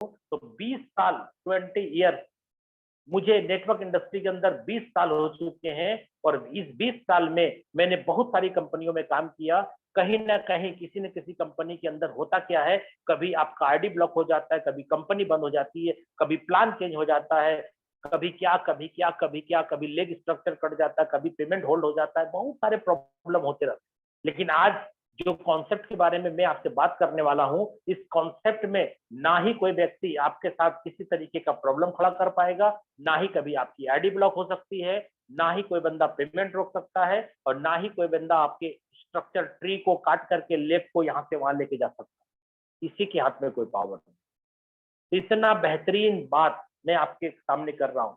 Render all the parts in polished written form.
तो 20 साल 20 ईयर्स मुझे नेटवर्क इंडस्ट्री के अंदर 20 साल हो चुके हैं और इस 20 साल में मैंने बहुत सारी कंपनियों में काम किया। कहीं ना कहीं किसी न किसी कंपनी के अंदर होता क्या है, कभी आपका आईडी ब्लॉक हो जाता है, कभी कंपनी बंद हो जाती है, कभी प्लान चेंज हो जाता है, कभी क्या कभी क्या कभी क्या, कभी लेग स्ट्रक्चर कट जाता है, कभी पेमेंट होल्ड हो जाता है, बहुत सारे प्रॉब्लम होते रहते हैं। लेकिन आज जो कॉन्सेप्ट के बारे में मैं आपसे बात करने वाला हूं, इस कॉन्सेप्ट में ना ही कोई व्यक्ति आपके साथ किसी तरीके का प्रॉब्लम खड़ा कर पाएगा, ना ही कभी आपकी आईडी ब्लॉक हो सकती है, ना ही कोई बंदा पेमेंट रोक सकता है, और ना ही कोई बंदा आपके स्ट्रक्चर ट्री को काट करके लेफ्ट को यहां से वहां लेके जा सकता है। इसी के हाथ में कोई पावर नहीं। इतना बेहतरीन बात मैं आपके सामने कर रहा हूं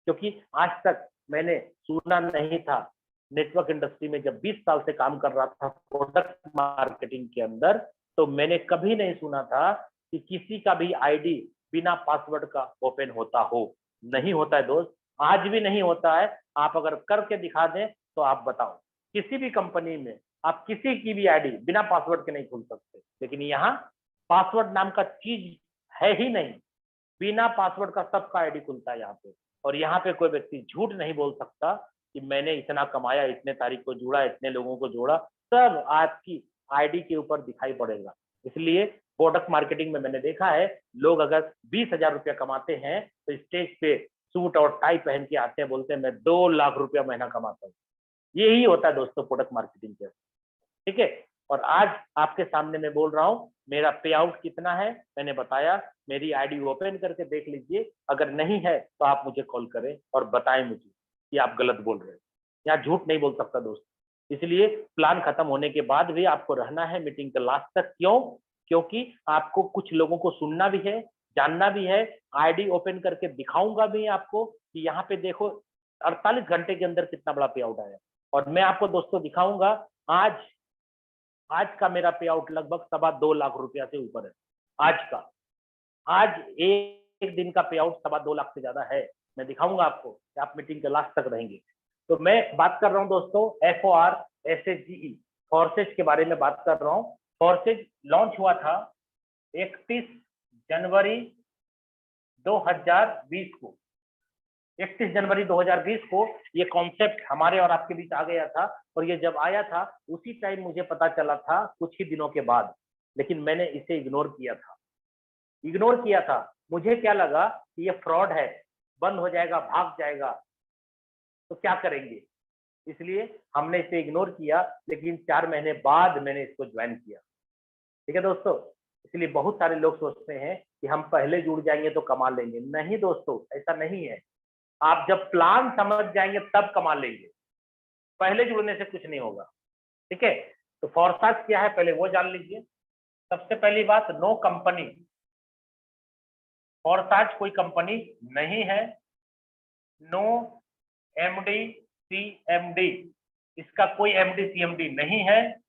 क्योंकि आज तक मैंने सुना नहीं था। नेटवर्क इंडस्ट्री में जब 20 साल से काम कर रहा था प्रोडक्ट मार्केटिंग के अंदर, तो मैंने कभी नहीं सुना था कि किसी का भी आईडी बिना पासवर्ड का ओपन होता हो। नहीं होता है दोस्त, आज भी नहीं होता है। आप अगर करके दिखा दें तो आप बताओ, किसी भी कंपनी में आप किसी की भी आईडी बिना पासवर्ड के नहीं खोल सकते। लेकिन यहाँ पासवर्ड नाम का चीज है ही नहीं, बिना पासवर्ड का सबका आईडी खुलता है यहाँ पे। और यहाँ पे कोई व्यक्ति झूठ नहीं बोल सकता कि मैंने इतना कमाया, इतने तारीख को जुड़ा, इतने लोगों को जोड़ा, सब आपकी आईडी के ऊपर दिखाई पड़ेगा। इसलिए प्रोडक्ट मार्केटिंग में मैंने देखा है, लोग अगर 20,000 रुपया कमाते हैं तो स्टेज पे सूट और टाई पहन के आते हैं, बोलते हैं मैं 2 लाख रुपया महीना कमाता हूँ। यही होता है दोस्तों प्रोडक्ट मार्केटिंग के, ठीक है। और आज आपके सामने मैं बोल रहा हूँ मेरा पे आउट कितना है, मैंने बताया। मेरी आईडी ओपन करके देख लीजिए, अगर नहीं है तो आप मुझे कॉल करें और बताएं मुझे कि आप गलत बोल रहे हैं। यहाँ झूठ नहीं बोल सकता दोस्त। इसलिए प्लान खत्म होने के बाद भी आपको रहना है मीटिंग के लास्ट तक। क्यों? क्योंकि आपको कुछ लोगों को सुनना भी है, जानना भी है। आईडी ओपन करके दिखाऊंगा भी आपको कि यहाँ पे देखो 48 घंटे के अंदर कितना बड़ा पे आउट आया। और मैं आपको दोस्तों दिखाऊंगा आज का मेरा पे आउट लगभग 2.25 लाख रुपया से ऊपर है। आज का, आज एक दिन का पे आउट 2.25 लाख से ज्यादा है। मैं दिखाऊंगा आपको कि आप मीटिंग के लास्ट तक रहेंगे। तो मैं बात कर रहा हूं दोस्तों FORSAGE, फोर्सेज के बारे में बात कर रहा हूँ। फोर्सेज लॉन्च हुआ था 31 जनवरी 2020 को। 31 जनवरी 2020 को ये कॉन्सेप्ट हमारे और आपके बीच आ गया था। और ये जब आया था उसी टाइम मुझे पता चला था कुछ ही दिनों के बाद, लेकिन मैंने इसे इग्नोर किया था। मुझे क्या लगा कि ये फ्रॉड है, बंद हो जाएगा, भाग जाएगा, तो क्या करेंगे, इसलिए हमने इसे इग्नोर किया। लेकिन 4 महीने बाद मैंने इसको ज्वाइन किया। ठीक है दोस्तों। इसलिए बहुत सारे लोग सोचते हैं कि हम पहले जुड़ जाएंगे तो कमा लेंगे। नहीं दोस्तों, ऐसा नहीं है। आप जब प्लान समझ जाएंगे तब कमा लेंगे, पहले जुड़ने से कुछ नहीं होगा। ठीक है। तो फोर्साज क्या है पहले वो जान लीजिए। सबसे पहली बात, नो कंपनी। फोर्साज कोई कंपनी नहीं है। नो MD CMD, इसका कोई MD CMD नहीं है।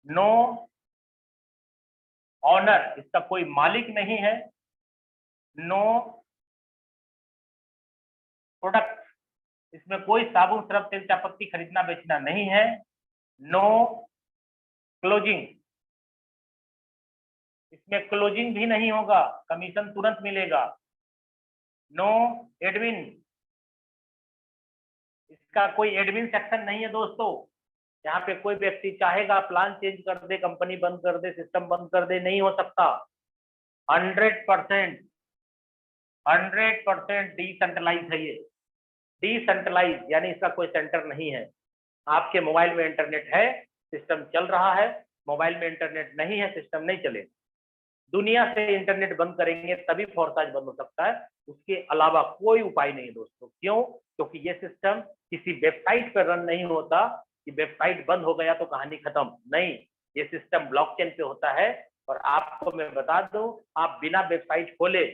नो ऑनर, इसका कोई मालिक नहीं है। नो प्रोडक्ट, इसमें कोई साबुन सरफ तेल चायपत्ती खरीदना बेचना नहीं है। नो क्लोजिंग, इसमें क्लोजिंग भी नहीं होगा, कमीशन तुरंत मिलेगा। नो एडमिन, इसका कोई एडमिन सेक्शन नहीं है दोस्तों। यहाँ पे कोई व्यक्ति चाहेगा प्लान चेंज कर दे, कंपनी बंद कर दे, सिस्टम बंद कर दे, नहीं हो सकता। 100% डिसेंट्रलाइज है ये। डिसेंट्रलाइज यानी इसका कोई सेंटर नहीं है। आपके मोबाइल में इंटरनेट है, सिस्टम चल रहा है। मोबाइल में इंटरनेट नहीं है, सिस्टम नहीं चलेगा। दुनिया से इंटरनेट बंद करेंगे तभी फोर्साज बंद हो सकता है, उसके अलावा कोई उपाय नहीं दोस्तों। क्यों? क्योंकि ये सिस्टम किसी वेबसाइट पर रन नहीं होता कि वेबसाइट बंद हो गया तो कहानी खत्म। नहीं, ये सिस्टम ब्लॉकचेन पे होता है। और आपको मैं बता दूं, आप बिना वेबसाइट खोले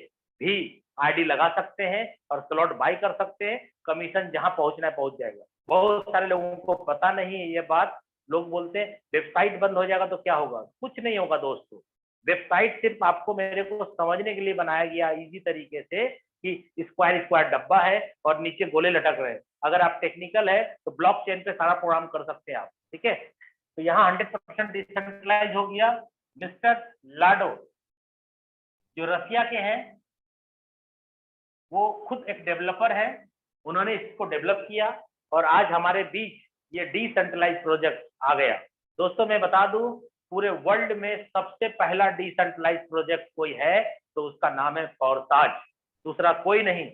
भी आईडी लगा सकते हैं और स्लॉट बाय कर सकते हैं। कमीशन जहां पहुंचना है पहुंच जाएगा। बहुत सारे लोगों को पता नहीं है ये बात। लोग बोलते हैं वेबसाइट बंद हो जाएगा तो क्या होगा। कुछ नहीं होगा दोस्तों। वेबसाइट सिर्फ आपको मेरे को समझने के लिए बनाया गया इजी तरीके से कि स्क्वायर स्क्वायर डब्बा है और नीचे गोले लटक रहे हैं। अगर आप टेक्निकल है तो ब्लॉकचेन पे सारा प्रोग्राम कर सकते हैं आप। ठीक है। तो यहाँ 100% डिसेंट्रलाइज हो गया। मिस्टर लाडो, जो रसिया के हैं, वो खुद एक डेवलपर है, उन्होंने इसको डेवलप किया और आज हमारे बीच ये डिसेंट्रलाइज प्रोजेक्ट आ गया। दोस्तों मैं बता दूं, पूरे वर्ल्ड में सबसे पहला डिसेंट्रलाइज प्रोजेक्ट कोई है तो उसका नाम है फोरसाज, दूसरा कोई नहीं।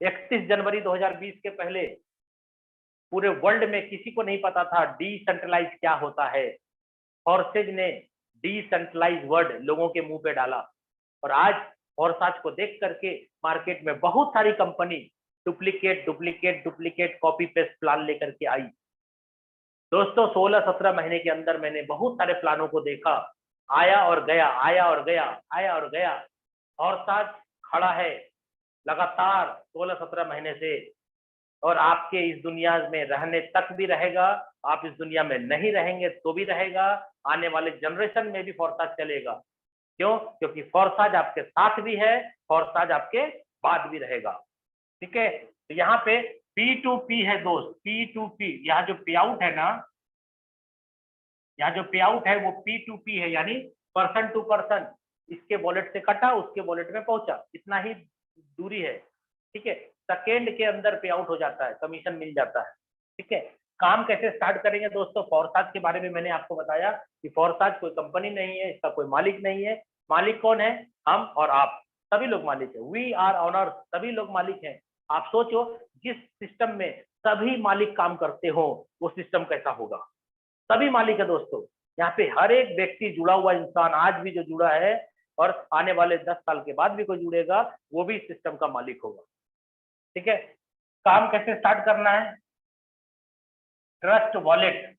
31 जनवरी 2020 के पहले पूरे वर्ल्ड में किसी को नहीं पता था डिसेंट्रलाइज क्या होता है। फोरसेज ने डिसेंट्रलाइज वर्ड लोगों के मुंह पे डाला और आज फोरसाज को देख करके मार्केट में बहुत सारी company duplicate copy paste plan लेकर के आई। दोस्तों 16-17 महीने के अंदर मैंने बहुत सारे प्लानों को देखा, आया और गया, आया और गया, आया और गया। फोरसाज खड़ा है लगातार 16-17 महीने से और आपके इस दुनिया में रहने तक भी रहेगा, आप इस दुनिया में नहीं रहेंगे तो भी रहेगा, आने वाले जनरेशन में भी फोरसाज चलेगा। क्यों? क्योंकि फोरसाज आपके साथ भी है, फोरसाज आपके बाद भी रहेगा। ठीक है, तो यहाँ पे P2P है दोस्त, P2P। यहाँ जो पे आउट है ना, यहाँ जो पे आउट है वो P2P है, यानी पर्सन टू पर्सन। इसके वॉलेट से कटा, उसके वॉलेट में पहुंचा, इतना ही दूरी है। ठीक है, सेकेंड के अंदर पे आउट हो जाता है, कमीशन मिल जाता है। ठीक है, काम कैसे स्टार्ट करेंगे दोस्तों? फोरसाज के बारे में मैंने आपको बताया कि फोरसाज कोई कंपनी नहीं है, इसका कोई मालिक नहीं है। मालिक कौन है? हम और आप, सभी लोग मालिक है। वी आर ऑनर, सभी लोग मालिक हैं। आप सोचो, जिस सिस्टम में सभी मालिक काम करते हो वो सिस्टम कैसा होगा? सभी मालिक है दोस्तों, यहाँ पे हर एक व्यक्ति जुड़ा हुआ इंसान आज भी जो जुड़ा है और आने वाले 10 साल के बाद भी कोई जुड़ेगा वो भी सिस्टम का मालिक होगा। ठीक है, काम कैसे स्टार्ट करना है? Trust wallet.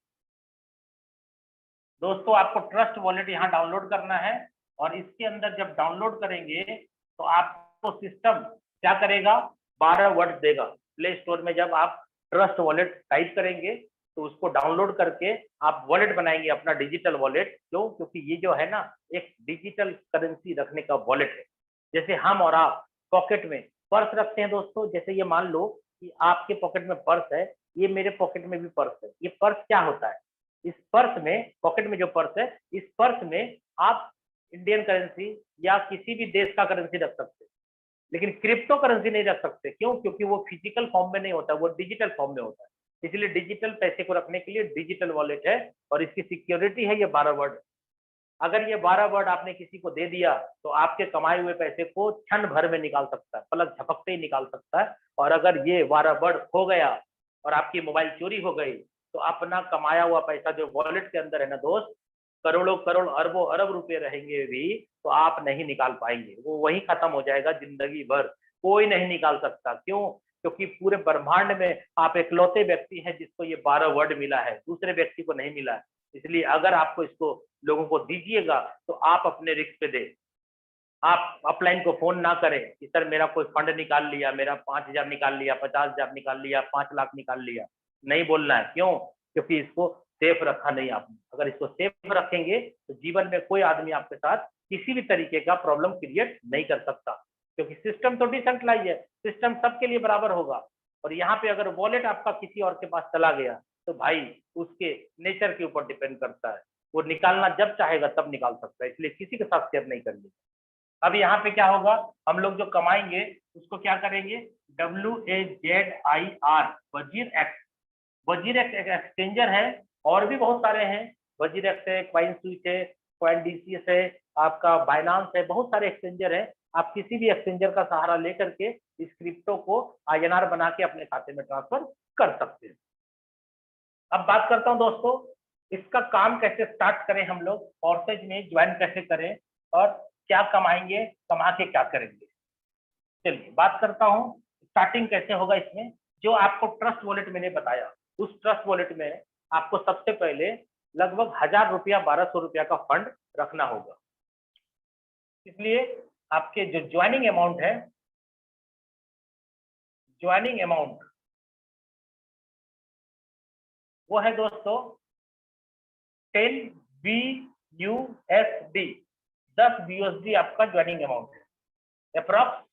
दोस्तों आपको ट्रस्ट वॉलेट यहाँ डाउनलोड करना है और इसके अंदर जब डाउनलोड करेंगे तो आपको सिस्टम क्या करेगा? 12 वर्ड देगा। प्ले स्टोर में जब आप ट्रस्ट वॉलेट टाइप करेंगे तो उसको डाउनलोड करके आप वॉलेट बनाएंगे, अपना डिजिटल वॉलेट। क्यों? क्योंकि ये जो है ना, एक डिजिटल करेंसी रखने का वॉलेट है। जैसे हम और आप पॉकेट में पर्स रखते हैं दोस्तों, जैसे ये मान लो कि आपके पॉकेट में पर्स है, ये मेरे पॉकेट में भी पर्स है। ये पर्स क्या होता है? इस पर्स में, पॉकेट में जो पर्स है, इस पर्स में आप इंडियन करेंसी या किसी भी देश का करेंसी रख सकते हैं, लेकिन क्रिप्टो करेंसी नहीं रख सकते। क्यों? क्योंकि वो फिजिकल फॉर्म में नहीं होता, वो डिजिटल फॉर्म में होता है। इसलिए डिजिटल पैसे को रखने के लिए डिजिटल वॉलेट है और इसकी सिक्योरिटी है ये 12 वर्ड। अगर ये 12 वर्ड आपने किसी को दे दिया तो आपके कमाए हुए पैसे को क्षण भर में निकाल सकता है, पलक झपकते ही निकाल सकता है। और अगर ये 12 वर्ड खो गया और आपकी मोबाइल चोरी हो गई तो अपना कमाया हुआ पैसा जो वॉलेट के अंदर है ना दोस्त, करोड़ों करोड़ अरबों अरब रुपए रहेंगे भी तो आप नहीं निकाल पाएंगे, वो वहीं खत्म हो जाएगा जिंदगी भर, कोई नहीं निकाल सकता। क्यों? क्योंकि पूरे ब्रह्मांड में आप इकलौते व्यक्ति हैं जिसको ये 12 वर्ड मिला है, दूसरे व्यक्ति को नहीं मिला है। इसलिए अगर आपको इसको लोगों को दीजिएगा तो आप अपने रिस्क पे दे। आप अपलाइन को फोन ना करें कि सर मेरा कोई फंड निकाल लिया, मेरा 5,000 निकाल लिया, 50,000 निकाल लिया, 5 लाख निकाल लिया, नहीं बोलना है। क्यों? क्योंकि इसको सेफ रखा नहीं आपने। अगर इसको सेफ रखेंगे तो जीवन में कोई आदमी आपके साथ किसी भी तरीके का प्रॉब्लम क्रिएट नहीं कर सकता, क्योंकि सिस्टम तो डिसेंट्रलाइज है, सिस्टम सबके लिए बराबर होगा। और यहाँ पे अगर वॉलेट आपका किसी और के पास चला गया तो भाई उसके नेचर के ऊपर डिपेंड करता है, वो निकालना जब चाहेगा तब निकाल सकता है, इसलिए किसी के साथ शेयर नहीं करिए। अब यहाँ पे क्या होगा, हम लोग जो कमाएंगे उसको क्या करेंगे? WAZIR, वजीर एक्स। वजीर एक्स एक एक्सचेंजर है, और भी बहुत सारे हैं। वजीर एक्स है, क्वाइन स्विच है, क्वाइन डीसीएस है, आपका बाइनांस है, बहुत सारे एक्सचेंजर है। आप किसी भी एक्सचेंजर का सहारा लेकर के इस क्रिप्टो को INR बना के अपने खाते में ट्रांसफर कर सकते हैं। अब बात करता हूं दोस्तों, इसका काम कैसे स्टार्ट करें, हम लोग फोरसेज में ज्वाइन कैसे करें और क्या कमाएंगे, कमा के क्या करेंगे। चलिए बात करता हूं स्टार्टिंग कैसे होगा इसमें। जो आपको ट्रस्ट वॉलेट मैंने बताया, उस ट्रस्ट वॉलेट में आपको सबसे पहले लगभग 1,000 रुपया 1,200 रुपया का फंड रखना होगा। इसलिए आपके जो ज्वाइनिंग अमाउंट है, ज्वाइनिंग अमाउंट वो है दोस्तों 10 BUSD, 10 BUSD आपका ज्वाइनिंग अमाउंट है। अप्रॉक्स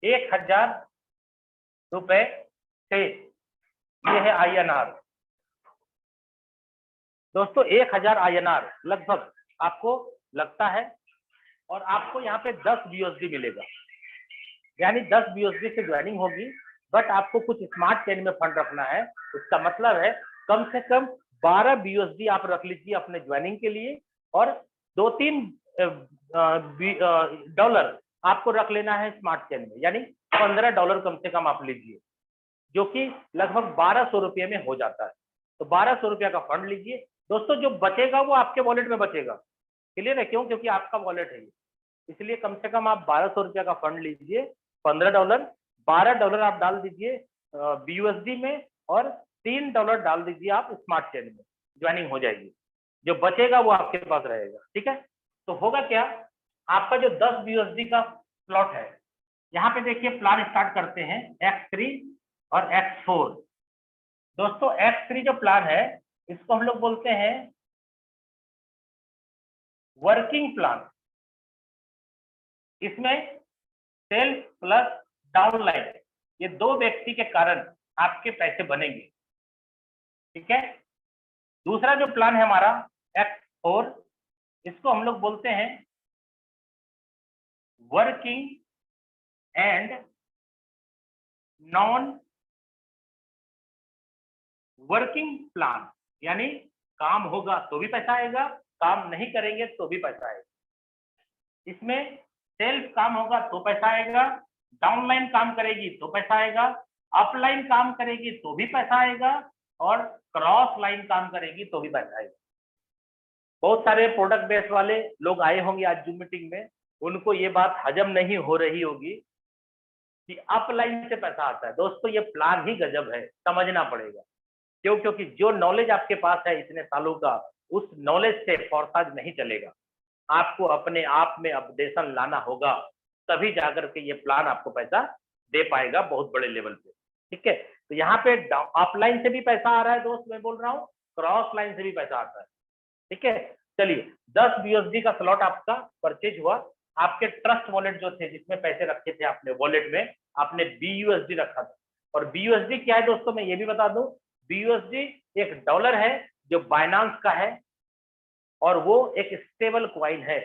1,000 रुपए से, ये है INR दोस्तों। 1,000 INR लगभग आपको लगता है, और आपको यहाँ पे 10 BUSD मिलेगा, यानी 10 BUSD से ज्वाइनिंग होगी। बट आपको कुछ स्मार्ट चेन में फंड रखना है, इसका मतलब है कम से कम 12 BUSD आप रख लीजिए अपने ज्वाइनिंग के लिए, और 2-3 डॉलर आपको रख लेना है स्मार्ट चेन में, यानी $15 कम से कम आप लीजिए, जो कि लगभग 1200 रुपये में हो जाता है। तो 1200 रुपया का फंड लीजिए दोस्तों, जो बचेगा वो आपके वॉलेट में बचेगा। क्लियर है? क्यों? क्योंकि आपका वॉलेट है ये, इसलिए कम से कम आप 1200 रुपया का फंड लीजिए, $15, $12 आप डाल दीजिए BUSD में, और $3 डाल दीजिए आप स्मार्ट चेन में, ज्वाइनिंग हो जाएगी। जो बचेगा वो आपके पास रहेगा। ठीक है? तो होगा क्या, आपका जो 10 BUSD का स्लॉट है, यहाँ पे देखिए प्लान स्टार्ट करते हैं X3 और X4। दोस्तों X3 जो प्लान है, इसको हम लोग बोलते हैं वर्किंग प्लान। इसमें सेल्स प्लस डाउनलाइन, ये 2 व्यक्ति के कारण आपके पैसे बनेंगे। ठीक है? दूसरा जो प्लान है हमारा X4, इसको हम लोग बोलते हैं working and non working plan, यानी काम होगा तो भी पैसा आएगा, काम नहीं करेंगे तो भी पैसा आएगा। इसमें सेल्फ काम होगा तो पैसा आएगा, डाउनलाइन काम करेगी तो पैसा आएगा, अपलाइन काम करेगी तो भी पैसा आएगा, और क्रॉस लाइन काम करेगी तो भी पैसा आएगा। बहुत सारे प्रोडक्ट बेस्ड वाले लोग आए होंगे आज जूम मीटिंग में, उनको ये बात हजम नहीं हो रही होगी कि अपलाइन से पैसा आता है। दोस्तों ये प्लान ही गजब है, समझना पड़ेगा। क्यों? क्योंकि जो नॉलेज आपके पास है इतने सालों का, उस नॉलेज से फोरसाज नहीं चलेगा। आपको अपने आप में अपडेशन लाना होगा, तभी जाकर के ये प्लान आपको पैसा दे पाएगा बहुत बड़े लेवल पे। ठीक है? तो यहाँ पे अपलाइन से भी पैसा आ रहा है दोस्त, मैं बोल रहा हूँ क्रॉस लाइन से भी पैसा आता है। ठीक है? चलिए 10 BUSD का स्लॉट आपका परचेज हुआ। आपके ट्रस्ट वॉलेट जो थे, जिसमें पैसे रखे थे आपने वॉलेट में, आपने BUSD रखा था। और BUSD क्या है दोस्तों, मैं ये भी बता दूं, BUSD एक डॉलर है जो बाइनांस का है, और वो एक स्टेबल कॉइन है।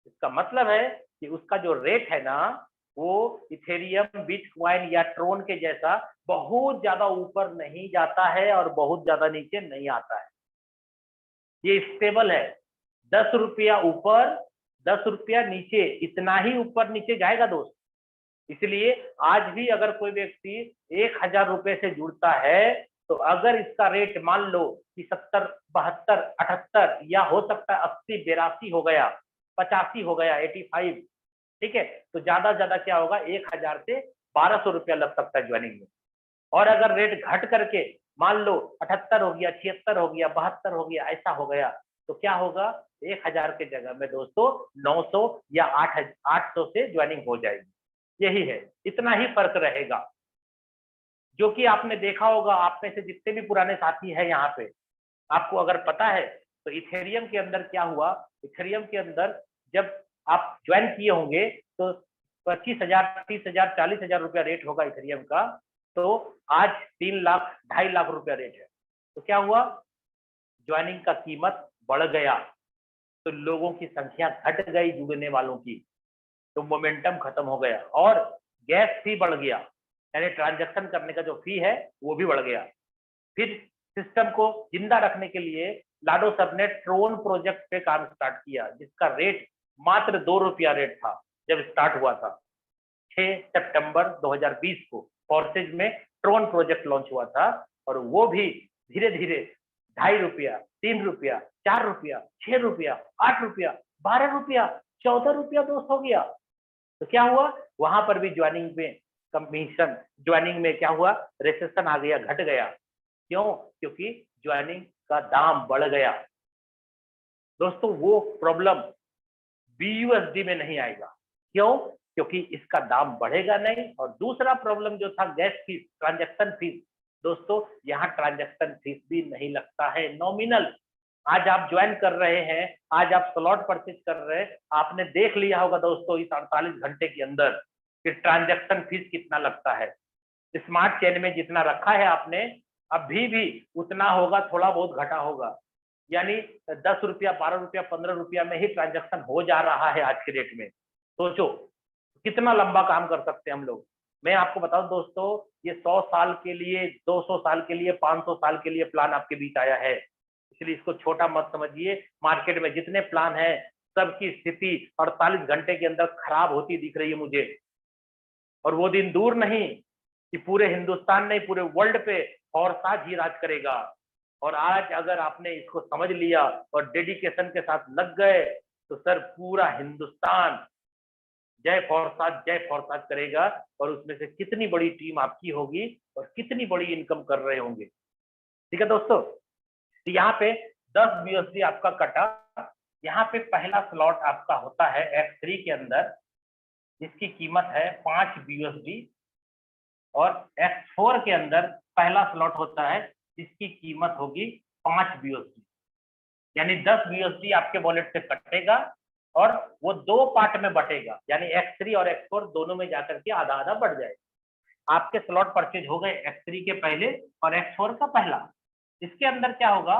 इसका मतलब है कि उसका जो रेट है ना, वो इथेरियम, बिटकॉइन या ट्रोन के जैसा बहुत ज्यादा ऊपर नहीं जाता है और बहुत ज्यादा नीचे नहीं आता है। ये स्टेबल है, 10 रुपया ऊपर 10 रुपया नीचे, इतना ही ऊपर नीचे जाएगा दोस्त। इसलिए आज भी अगर कोई व्यक्ति 1000 रुपए से जुड़ता है, तो अगर इसका रेट मान लो कि 70, 72, 78 या हो सकता है 80, 82 हो गया, 85 हो गया, 85, ठीक है, तो ज्यादा ज्यादा क्या होगा, 1000 से 1200 रुपया लग सकता है ज्वाइनिंग में। और अगर रेट घट करके मान लो 78 हो गया, 76 हो गया, 72 हो गया, ऐसा हो गया, तो क्या होगा, 1000 के जगह में दोस्तों 900 या 800 से ज्वाइनिंग हो जाएगी। यही है, इतना ही फर्क रहेगा। जो कि आपने देखा होगा, आप में से जितने भी पुराने साथी हैं यहाँ पे, आपको अगर पता है तो इथेरियम के अंदर क्या हुआ, इथेरियम के अंदर जब आप ज्वाइन किए होंगे तो 25,000, 30,000, 40,000 रुपया रेट होगा इथेरियम का, तो आज 3 लाख, 2.5 लाख रुपया रेट है। तो क्या हुआ, ज्वाइनिंग का कीमत बढ़ गया, तो लोगों की संख्या घट गई जुड़ने वालों की, तो मोमेंटम खत्म हो गया, और गैस फी बढ़ गया, यानी ट्रांजैक्शन करने का जो फी है वो भी बढ़ गया। फिर सिस्टम को जिंदा रखने के लिए लाडो सब ने ट्रोन प्रोजेक्ट पे काम स्टार्ट किया, जिसका रेट मात्र 2 रुपया रेट था जब स्टार्ट हुआ था। 6 सितंबर 2020 को फोर्सेज में ट्रोन प्रोजेक्ट लॉन्च हुआ था, और वो भी धीरे धीरे 2.5 रुपया, 3 रुपया, 4 रुपया, 6 रुपया, 8 रुपया, 12 रुपया, 14 रुपया दोस्त हो गया। तो क्या हुआ, वहां पर भी ज्वाइनिंग में कमीशन, ज्वाइनिंग में क्या हुआ, रेसेशन आ गया, घट गया। क्यों? क्योंकि ज्वाइनिंग का दाम बढ़ गया। दोस्तों वो प्रॉब्लम BUSD में नहीं आएगा। क्यों? क्योंकि इसका दाम बढ़ेगा नहीं। और दूसरा प्रॉब्लम जो था गैस फीस, ट्रांजैक्शन फीस, दोस्तों यहाँ ट्रांजैक्शन फीस भी नहीं लगता है, नॉमिनल। आज आप ज्वाइन कर रहे हैं, आज आप स्लॉट परचेज कर रहे हैं, आपने देख लिया होगा दोस्तों इस 48 घंटे के अंदर कि ट्रांजैक्शन फीस कितना लगता है। स्मार्ट चेन में जितना रखा है आपने, अभी भी उतना होगा, थोड़ा बहुत घटा होगा। यानी 10 रुपया, 12 रुपया, 15 रुपया में ही ट्रांजैक्शन हो जा रहा है आज के डेट में। सोचो कितना लंबा काम कर सकते हैं हम लोग। मैं आपको बताऊं दोस्तों, ये 100 साल के लिए, 200 साल के लिए, 500 साल के लिए प्लान आपके बीच आया है, इसलिए इसको छोटा मत समझिए। मार्केट में जितने प्लान है सबकी स्थिति 48 घंटे के अंदर खराब होती दिख रही है मुझे, और वो दिन दूर नहीं कि पूरे हिंदुस्तान नहीं पूरे वर्ल्ड पे फॉरसाज ही राज करेगा। और आज अगर आपने इसको समझ लिया और डेडिकेशन के साथ लग गए तो सर पूरा हिंदुस्तान जय फॉरसाज करेगा, और उसमें से कितनी बड़ी टीम आपकी होगी और कितनी बड़ी इनकम कर रहे होंगे। ठीक है दोस्तों, तो यहाँ पे 10 बीएसडी आपका कटा। यहाँ पे पहला स्लॉट आपका होता है F3 के अंदर, जिसकी कीमत है 5 बीएसडी, और F4 के अंदर पहला स्लॉट होता है जिसकी कीमत होगी 5 बीएसडी। यानी 10 बीएसडी आपके वॉलेट से कटेगा और वो दो पार्ट में बटेगा, यानी X3 और X4 दोनों में जाकर के आधा आधा बढ़ जाएगा। आपके स्लॉट परचेज हो गए X3 के पहले और X4 का पहला। इसके अंदर क्या होगा,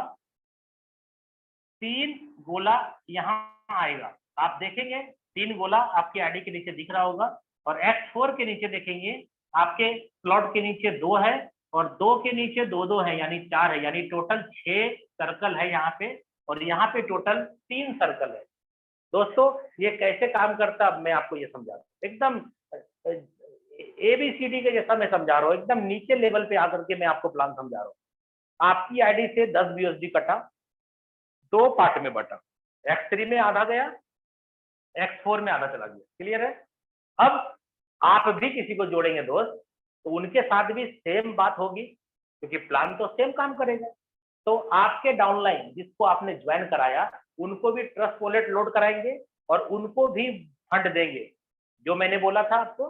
3 गोला यहाँ आएगा, आप देखेंगे 3 गोला आपके आईडी के नीचे दिख रहा होगा, और X4 के नीचे देखेंगे आपके स्लॉट के नीचे 2 है और 2 के नीचे 2 है, यानी 4 है, यानी टोटल 6 सर्कल है यहाँ पे, और यहाँ पे टोटल 3 सर्कल है। दोस्तों ये कैसे काम करता है मैं आपको ये समझा रहा हूँ, एकदम ABCD के जैसा मैं समझा रहा हूँ, एकदम नीचे लेवल पे आकर के मैं आपको प्लान समझा रहा हूँ। आपकी आईडी से 10 बीएसडी कटा, 2 पार्ट में बटा, X3 में आधा गया, X4 में आधा चला गया। क्लियर है? अब आप भी किसी को जोड़ेंगे दोस्त तो उनके साथ भी सेम बात होगी, क्योंकि प्लान तो सेम काम करेगा। तो आपके डाउनलाइन जिसको आपने ज्वाइन कराया उनको भी ट्रस्ट वॉलेट लोड कराएंगे और उनको भी फंड देंगे। जो मैंने बोला था आपको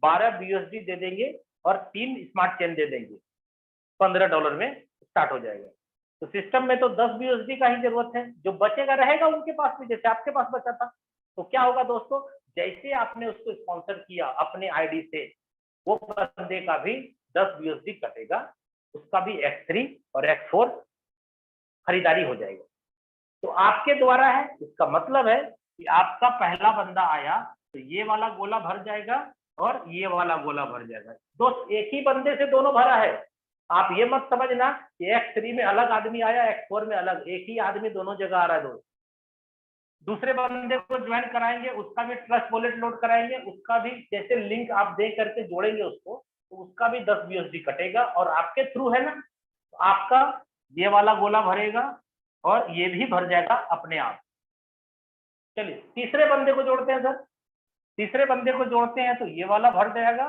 12 बीएसडी दे देंगे और 3 स्मार्ट चेन दे देंगे, $15 में स्टार्ट हो जाएगा। तो सिस्टम में तो 10 बीएसडी का ही जरूरत है, जो बचेगा रहेगा उनके पास भी, जैसे आपके पास बचा था। तो क्या होगा दोस्तों, जैसे आपने उसको स्पॉन्सर किया अपने आईडी से, वो बंदे का भी 10 बीएसडी कटेगा, उसका भी X3 और X4 खरीदारी हो जाएगा। तो आपके द्वारा है, इसका मतलब है कि आपका पहला बंदा आया तो ये वाला गोला भर जाएगा और ये वाला गोला भर जाएगा। दोस्त एक ही बंदे से दोनों भरा है, आप ये मत समझना कि X3 में अलग आदमी आया, X4 में अलग, एक ही आदमी दोनों जगह आ रहा है। दोस्त दूसरे बंदे को ज्वाइन कराएंगे, उसका भी ट्रस्ट वॉलेट लोड कराएंगे, उसका भी जैसे लिंक आप दे करके जोड़ेंगे उसको, तो उसका भी 10 बीएसडी कटेगा, और आपके थ्रू है ना, तो आपका ये वाला गोला भरेगा और ये भी भर जाएगा अपने आप। चलिए तीसरे बंदे को जोड़ते हैं सर। तीसरे बंदे को जोड़ते हैं तो ये वाला भर जाएगा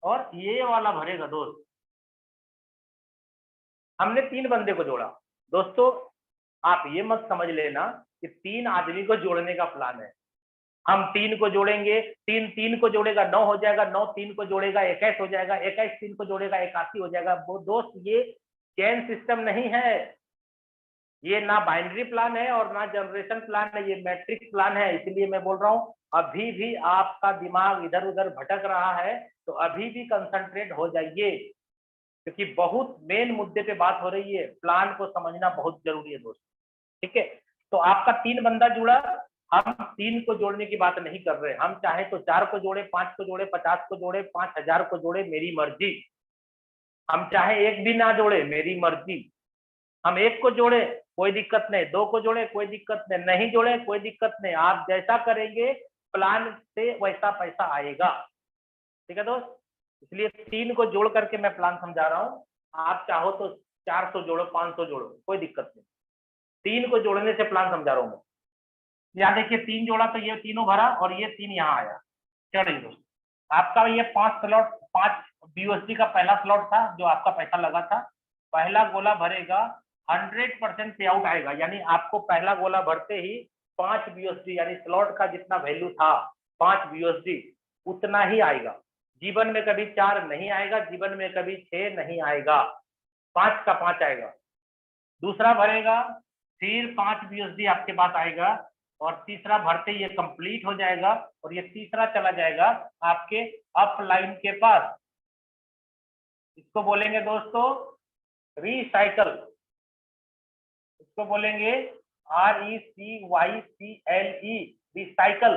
और ये वाला भरेगा। दोस्त हमने 3 बंदे को जोड़ा। दोस्तों आप ये मत समझ लेना कि 3 आदमी को जोड़ने का प्लान है। हम 3 को जोड़ेंगे, 3 3 को जोड़ेगा 9 हो जाएगा, 9 3 को जोड़ेगा 21 हो जाएगा, 21 3 को जोड़ेगा 81 हो जाएगा। वो दोस्त ये चेन सिस्टम नहीं है, ये ना बाइनरी प्लान है और ना जनरेशन प्लान है, ये मैट्रिक्स प्लान है। इसलिए मैं बोल रहा हूँ अभी भी आपका दिमाग इधर उधर भटक रहा है तो अभी भी कंसंट्रेट हो जाइए, क्योंकि बहुत मेन मुद्दे पे बात हो रही है। प्लान को समझना बहुत जरूरी है दोस्त। ठीक है, तो आपका 3 बंदा जुड़ा, हम 3 को जोड़ने की बात नहीं कर रहे, हम चाहे तो 4 को जोड़े, 5 को जोड़े, 50 को जोड़े, 5000 को जोड़े, मेरी मर्जी। हम चाहे एक भी ना जोड़े, मेरी मर्जी। हम 1 को जोड़े कोई दिक्कत नहीं, 2 को जोड़े कोई दिक्कत नहीं, नहीं जोड़े कोई दिक्कत नहीं, आप जैसा करेंगे प्लान से वैसा पैसा आएगा। ठीक है दोस्त, इसलिए 3 को जोड़ करके मैं प्लान समझा रहा हूँ। आप चाहो तो 400 जोड़ो, 500 जोड़ो, कोई दिक्कत नहीं। 3 को जोड़ने से प्लान समझा रहा हूँ मैं। यहाँ देखिए 3 जोड़ा तो ये तीनों भरा और ये 3 यहाँ आया। चलिए दोस्त, आपका ये 5 स्लॉट, 5 बीयूएसडी का पहला स्लॉट था जो आपका पैसा लगा था। पहला गोला भरेगा 100% पे आउट आएगा, यानी आपको पहला गोला भरते ही 5 बीयूएसडी, यानी स्लॉट का जितना वैल्यू था 5 बीयूएसडी उतना ही आएगा। जीवन में कभी 4 नहीं आएगा, जीवन में कभी 6 नहीं आएगा, 5 का 5 आएगा। दूसरा भरेगा, फिर 5 बीएसडी आपके पास आएगा, और तीसरा भरते ये कंप्लीट हो जाएगा और ये तीसरा चला जाएगा आपके अपलाइन के पास। इसको बोलेंगे दोस्तों रिसाइकल। इसको बोलेंगे RECYCLE, रिसाइकल।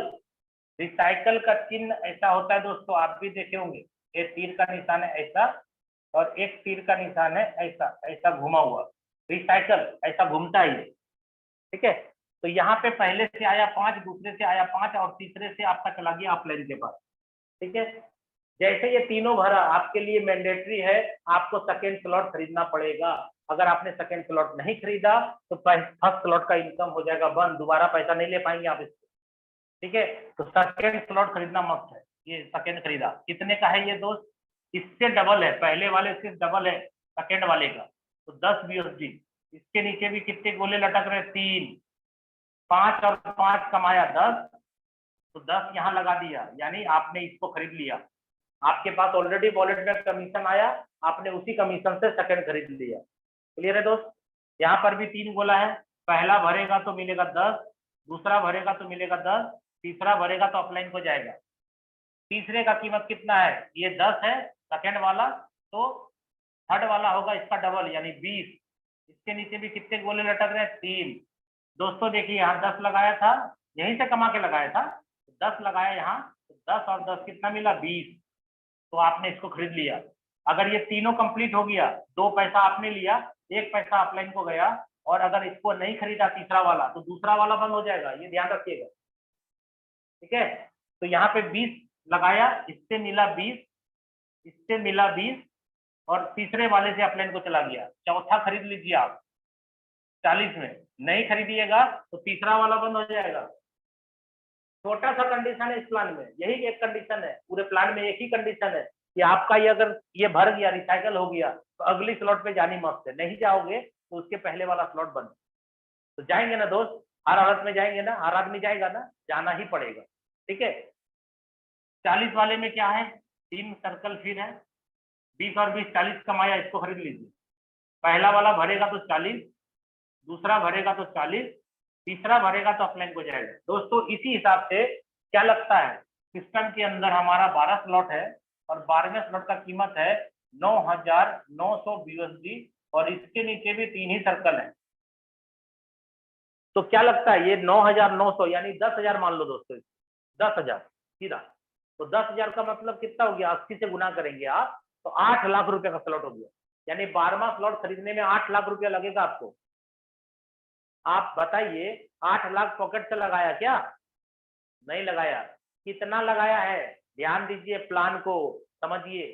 रिसाइकल का चिन्ह ऐसा होता है दोस्तों, आप भी देखे होंगे, एक तीर का निशान है ऐसा और एक तीर का निशान है ऐसा, ऐसा घुमा हुआ। रिसाइकल ऐसा घूमता है ये, ठीक है। तो यहाँ पे पहले से आया 5, दूसरे से आया 5 और तीसरे से आपका चला गया अपलाइन के पास, ठीक है। जैसे ये तीनों भरा, आपके लिए मैंडेटरी है, आपको सेकेंड स्लॉट खरीदना पड़ेगा। अगर आपने सेकेंड स्लॉट नहीं खरीदा तो फर्स्ट स्लॉट का इनकम हो जाएगा बंद, दोबारा पैसा नहीं ले पाएंगे आप इससे, ठीक है। तो सेकेंड स्लॉट खरीदना मस्त है। ये सेकेंड खरीदा, कितने का है ये दोस्त? इससे डबल है, पहले वाले से डबल है सेकेंड वाले का, तो 10 BSD। इसके नीचे भी कितने गोले लटक रहे? 3, 5 और 5 कमाया 10, तो 10 यहाँ लगा दिया, यानी आपने इसको खरीद लिया। आपके पास ऑलरेडी वॉलेट में कमीशन आया, आपने उसी कमीशन से सेकंड खरीद लिया। क्लियर है दोस्त? यहाँ पर भी 3 गोला है, पहला भरेगा तो मिलेगा 10, दूसरा भरेगा तो मिलेगा 10, तीसरा भरेगा तो अपलाइन हो जाएगा। तीसरे का कीमत कितना है? ये 10 है सेकंड वाला, तो थर्ड वाला होगा इसका डबल यानी 20। इसके नीचे भी कितने गोले लटक रहे हैं? 3। दोस्तों देखिए यहाँ 10 लगाया था, यहीं से कमा के लगाया था, 10 लगाया यहाँ, तो 10 और 10 कितना मिला? 20। तो आपने इसको खरीद लिया। अगर ये तीनों कंप्लीट हो गया, 2 पैसा आपने लिया, 1 पैसा अपलाइन को गया, और अगर इसको नहीं खरीदा तीसरा वाला, तो दूसरा वाला बंद हो जाएगा, ये ध्यान रखिएगा, ठीक है। तो यहाँ पे 20 लगाया, इससे मिला 20, इससे मिला 20, और तीसरे वाले से अपलाइन को चला गया। चौथा खरीद लीजिए आप 40 में, नहीं खरीदिएगा तो तीसरा वाला बंद हो जाएगा। छोटा सा कंडीशन है इस प्लान में, यही एक कंडीशन है, पूरे प्लान में एक ही कंडीशन है कि आपका ये अगर ये भर गया, रिसाइकल हो गया, तो अगली स्लॉट पे जानी मस्त है, नहीं जाओगे तो उसके पहले वाला स्लॉट बंद। तो जाएंगे ना दोस्त, हर हालत में जाएंगे ना, हर आदमी जाएगा ना, जाना ही पड़ेगा, ठीक है। 40 वाले में क्या है? 3 सर्कल फिर है, 20 और 20 40 कमाया, इसको खरीद लीजिए। पहला वाला भरेगा तो 40, दूसरा भरेगा तो 40, तीसरा भरेगा तो अपलाइन को जाएगा। दोस्तों इसी हिसाब से क्या लगता है, सिस्टम के अंदर हमारा 12 स्लॉट है और 12वें स्लॉट का कीमत है 9,900 BSD, और इसके नीचे भी 3 ही सर्कल है। तो क्या लगता है ये 9,900 यानी 10,000 मान लो दोस्तों, 10,000 सीधा। तो 10,000 का मतलब कितना हो गया? 80 से गुना करेंगे आप तो 8 लाख रुपए का स्लॉट हो गया, यानी 12वां स्लॉट खरीदने में 8 लाख रुपया लगेगा आपको। आप बताइए, 8 लाख पॉकेट से लगाया क्या? नहीं लगाया। कितना लगाया है? ध्यान दीजिए, प्लान को समझिए।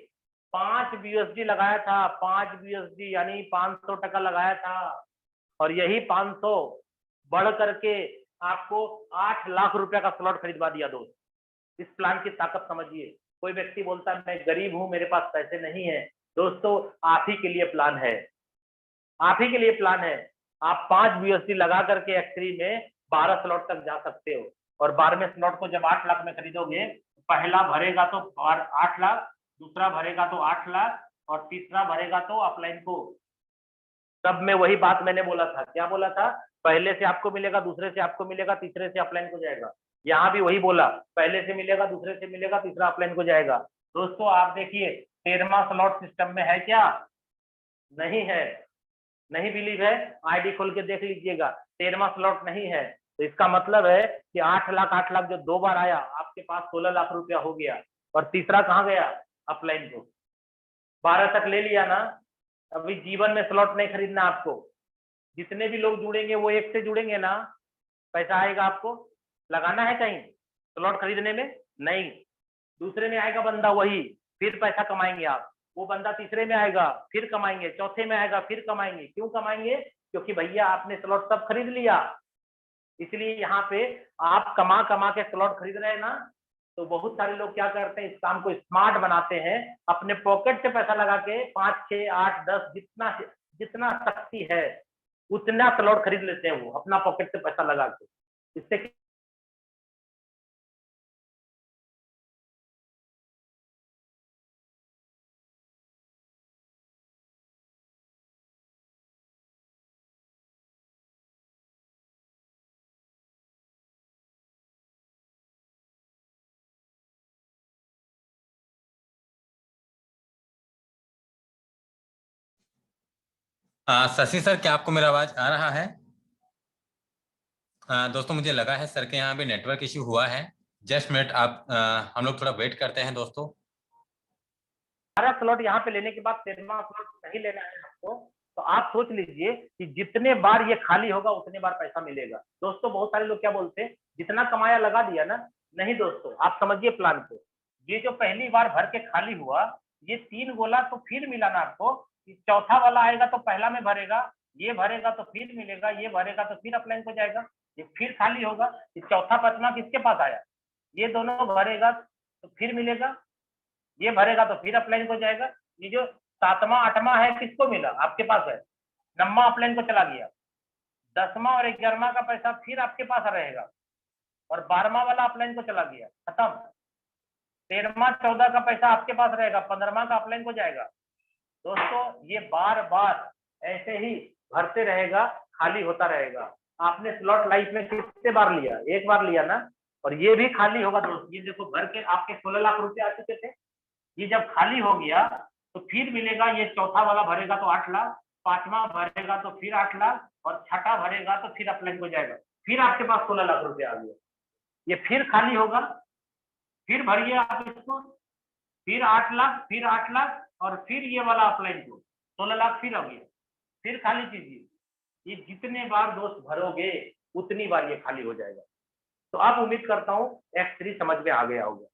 5 BSD लगाया था, 5 BSD यानी 500 लगाया था, और यही 500 बढ़ करके आपको 8 लाख रुपया का स्लॉट खरीदवा दिया दोस्त। इस प्लान की ताकत समझिए। कोई व्यक्ति बोलता है मैं गरीब हूं, मेरे पास पैसे नहीं है, दोस्तों आप ही के लिए प्लान है, आप ही के लिए प्लान है। आप 5 BSD लगा करके एक्स3 में 12 स्लॉट तक जा सकते हो, और 12वें स्लॉट को जब 8 लाख में खरीदोगे, पहला भरेगा तो 8 लाख, दूसरा भरेगा तो 8 लाख, और तीसरा भरेगा तो अपलाइन को। तब में वही बात मैंने बोला था, क्या बोला था? पहले से आपको मिलेगा, दूसरे से आपको मिलेगा, तीसरे से अपलाइन को जाएगा। यहाँ भी वही बोला, पहले से मिलेगा, दूसरे से मिलेगा, तीसरा अपलाइन को जाएगा। दोस्तों आप देखिए, 13वां स्लॉट सिस्टम में है क्या? नहीं है। नहीं बिलीव है, आईडी खोल के देख लीजिएगा, 13वां स्लॉट नहीं है। तो इसका मतलब है कि 8 लाख जो 2 बार आया, आपके पास 16 लाख रुपया हो गया, और तीसरा कहाँ गया? अपलाइन को। 12 तक ले लिया ना। अभी जीवन में स्लॉट नहीं खरीदना आपको। जितने भी लोग जुड़ेंगे वो एक से जुड़ेंगे ना, पैसा आएगा आपको। लगाना है कहीं स्लॉट खरीदने में? नहीं। दूसरे में आएगा बंदा वही, फिर पैसा कमाएंगे आप। वो बंदा तीसरे में आएगा, फिर कमाएंगे, चौथे में आएगा, फिर कमाएंगे। क्यों कमाएंगे? क्योंकि भैया आपने स्लॉट सब खरीद लिया। इसलिए यहाँ पे आप कमा कमा के स्लॉट खरीद रहे हैं ना। तो बहुत सारे लोग क्या करते हैं, इस काम को स्मार्ट बनाते हैं, अपने पॉकेट से पैसा लगा के 5, 6, 8, 10 जितना जितना शक्ति है उतना स्लॉट खरीद लेते हैं, वो अपना पॉकेट से पैसा लगा के। इससे शशि सर, क्या आपको मेरा आवाज आ रहा है? दोस्तों मुझे लगा है सर के यहाँ पे नेटवर्क इश्यू हुआ है। जस्ट मिनट, आप हम लोग थोड़ा वेट करते हैं दोस्तों। 12 स्लॉट यहाँ पे लेने के बाद 13वां स्लॉट नहीं लेना है आपको, तो आप सोच लीजिए कि जितने बार ये खाली होगा उतने बार पैसा मिलेगा। दोस्तों बहुत सारे लोग क्या बोलते हैं, जितना कमाया लगा दिया ना। नहीं दोस्तों, आप समझिए प्लान को। ये जो पहली बार भर के खाली हुआ, ये 3 गोला तो फिर मिला ना आपको। चौथा वाला आएगा तो पहला में भरेगा, ये भरेगा तो फिर मिलेगा, ये भरेगा तो फिर अपलाइन हो जाएगा, ये फिर खाली होगा। चौथा पांचवा किसके पास आया, ये दोनों भरेगा तो फिर मिलेगा, ये भरेगा तो फिर अपलाइन हो जाएगा। ये जो 7वां 8वां है किसको मिला, आपके पास है। 9वां अपलाइन को चला गया, 10वां और 11वां का पैसा फिर आपके पास रहेगा, और 12वां वाला अपलाइन को चला गया, खत्म। 13वां 14 का पैसा आपके पास रहेगा, 15वां का अपलाइन को जाएगा। दोस्तों ये बार बार ऐसे ही भरते रहेगा, खाली होता रहेगा। आपने स्लॉट लाइफ में कितने बार लिया, एक बार लिया ना, और ये भी खाली होगा दोस्त। ये देखो भर के आपके 16 लाख रुपए आ चुके थे, ये जब खाली हो गया तो फिर मिलेगा। ये चौथा वाला भरेगा तो 8 लाख, पांचवा भरेगा तो फिर 8 लाख, और छठा भरेगा तो फिर अपलाइन हो जाएगा, फिर आपके पास 16 लाख रुपए आ गया। ये फिर खाली होगा, फिर भरिए आप इसको, फिर 8 लाख, फिर 8 लाख, और फिर ये वाला अपलाइन को 16 लाख फिर आ गया, फिर खाली कीजिए। ये जितने बार दोस्त भरोगे उतनी बार ये खाली हो जाएगा। तो आप उम्मीद करता हूँ X3 समझ में आ गया होगा।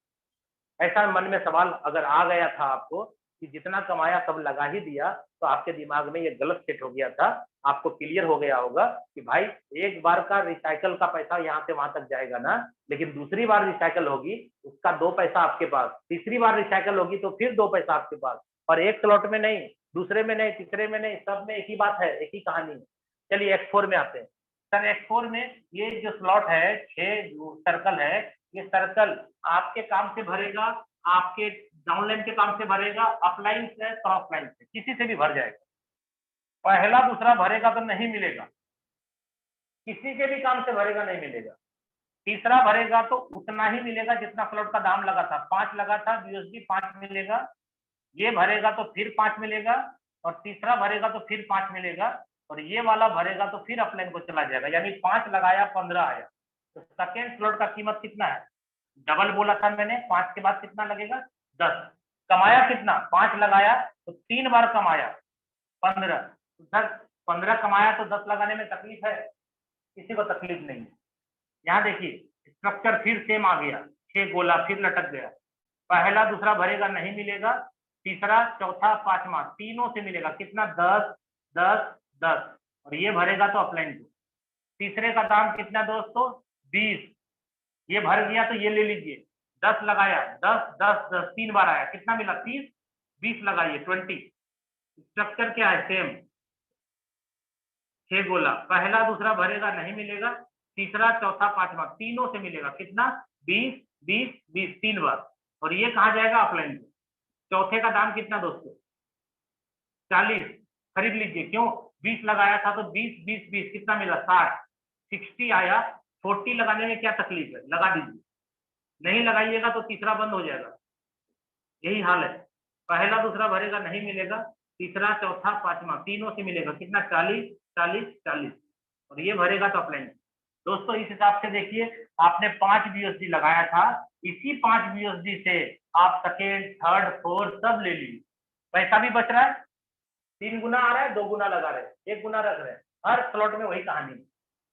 ऐसा मन में सवाल अगर आ गया था आपको कि जितना कमाया सब लगा ही दिया, तो आपके दिमाग में ये गलत सेट हो गया था। आपको क्लियर हो गया होगा कि भाई एक बार का रिसाइकल का पैसा यहाँ से वहां तक जाएगा ना, लेकिन दूसरी बार रिसाइकल होगी उसका 2 पैसा आपके पास, तीसरी बार रिसाइकल होगी तो फिर 2 पैसा आपके पास, और एक स्लॉट में नहीं, दूसरे में नहीं, तीसरे में नहीं, सब में एक ही बात है, एक ही कहानी है। चलिए X4 में आते हैं। सर X4 में ये जो स्लॉट है, 6 सर्कल है, ये सर्कल आपके काम से भरेगा, आपके डाउनलाइन के काम से भरेगा, अपलाइन से, क्रॉस लाइन से, किसी से भी भर जाएगा। पहला दूसरा भरेगा तो नहीं मिलेगा, किसी के भी काम से भरेगा नहीं मिलेगा। तीसरा भरेगा तो उतना ही मिलेगा जितना फ्लोट का दाम लगा था, 5 लगा था यूएसडी, 5 मिलेगा। ये भरेगा तो फिर 5 मिलेगा, और तीसरा भरेगा तो फिर 5 मिलेगा, और ये वाला भरेगा तो फिर अपलाइन को चला जाएगा। यानी 5 लगाया 15 आया। तो सेकेंड स्लॉट का कीमत कितना है, डबल बोला था मैंने, 5 के बाद कितना लगेगा, 10। कमाया कितना, 5 लगाया तो 3 बार कमाया, 15। 15 कमाया तो 10 लगाने में तकलीफ है, किसी को तकलीफ नहीं है। यहाँ देखिए स्ट्रक्चर फिर सेम आ गया, 6 गोला फिर लटक गया। पहला दूसरा भरेगा नहीं मिलेगा, तीसरा चौथा पांचवा तीनों से मिलेगा, कितना, 10 10 10, और ये भरेगा तो अपलाइन को। तीसरे का दाम कितना दोस्तों, 20। ये भर गया तो ये ले लीजिए, 10 लगाया, 10 10 10, 3 बार आया, कितना मिला, 30। 20 लगाइए, 20। स्ट्रक्चर क्या है, सेम, 6 गोला। पहला दूसरा भरेगा नहीं मिलेगा, तीसरा चौथा पांचवा तीनों से मिलेगा, कितना, 20 20 20, 3 बार, और ये कहा जाएगा अपलाइन को। चौथे का दाम कितना दोस्तों, 40। खरीद लीजिए, क्यों, 20 लगाया था तो 20 20 20, कितना मिला, 60। 60 आया, 40 लगाने में क्या तकलीफ है, लगा दीजिए। नहीं लगाइएगा तो तीसरा बंद हो जाएगा, यही हाल है। पहला दूसरा भरेगा नहीं मिलेगा, तीसरा चौथा पांचवा तीनों से मिलेगा, कितना, 40 40 40, और ये भरेगा तो अपलाइन। दोस्तों इस हिसाब से देखिए, आपने 5 बीएसडी लगाया था, इसी 5 बीएसडी से आप सेकेंड थर्ड फोर्थ सब ले लीजिए, पैसा भी बच रहा है, 3 गुना आ रहा है, 2 गुना लगा रहे हैं, 1 गुना रख रहे हैं। हर स्लॉट में वही कहानी है।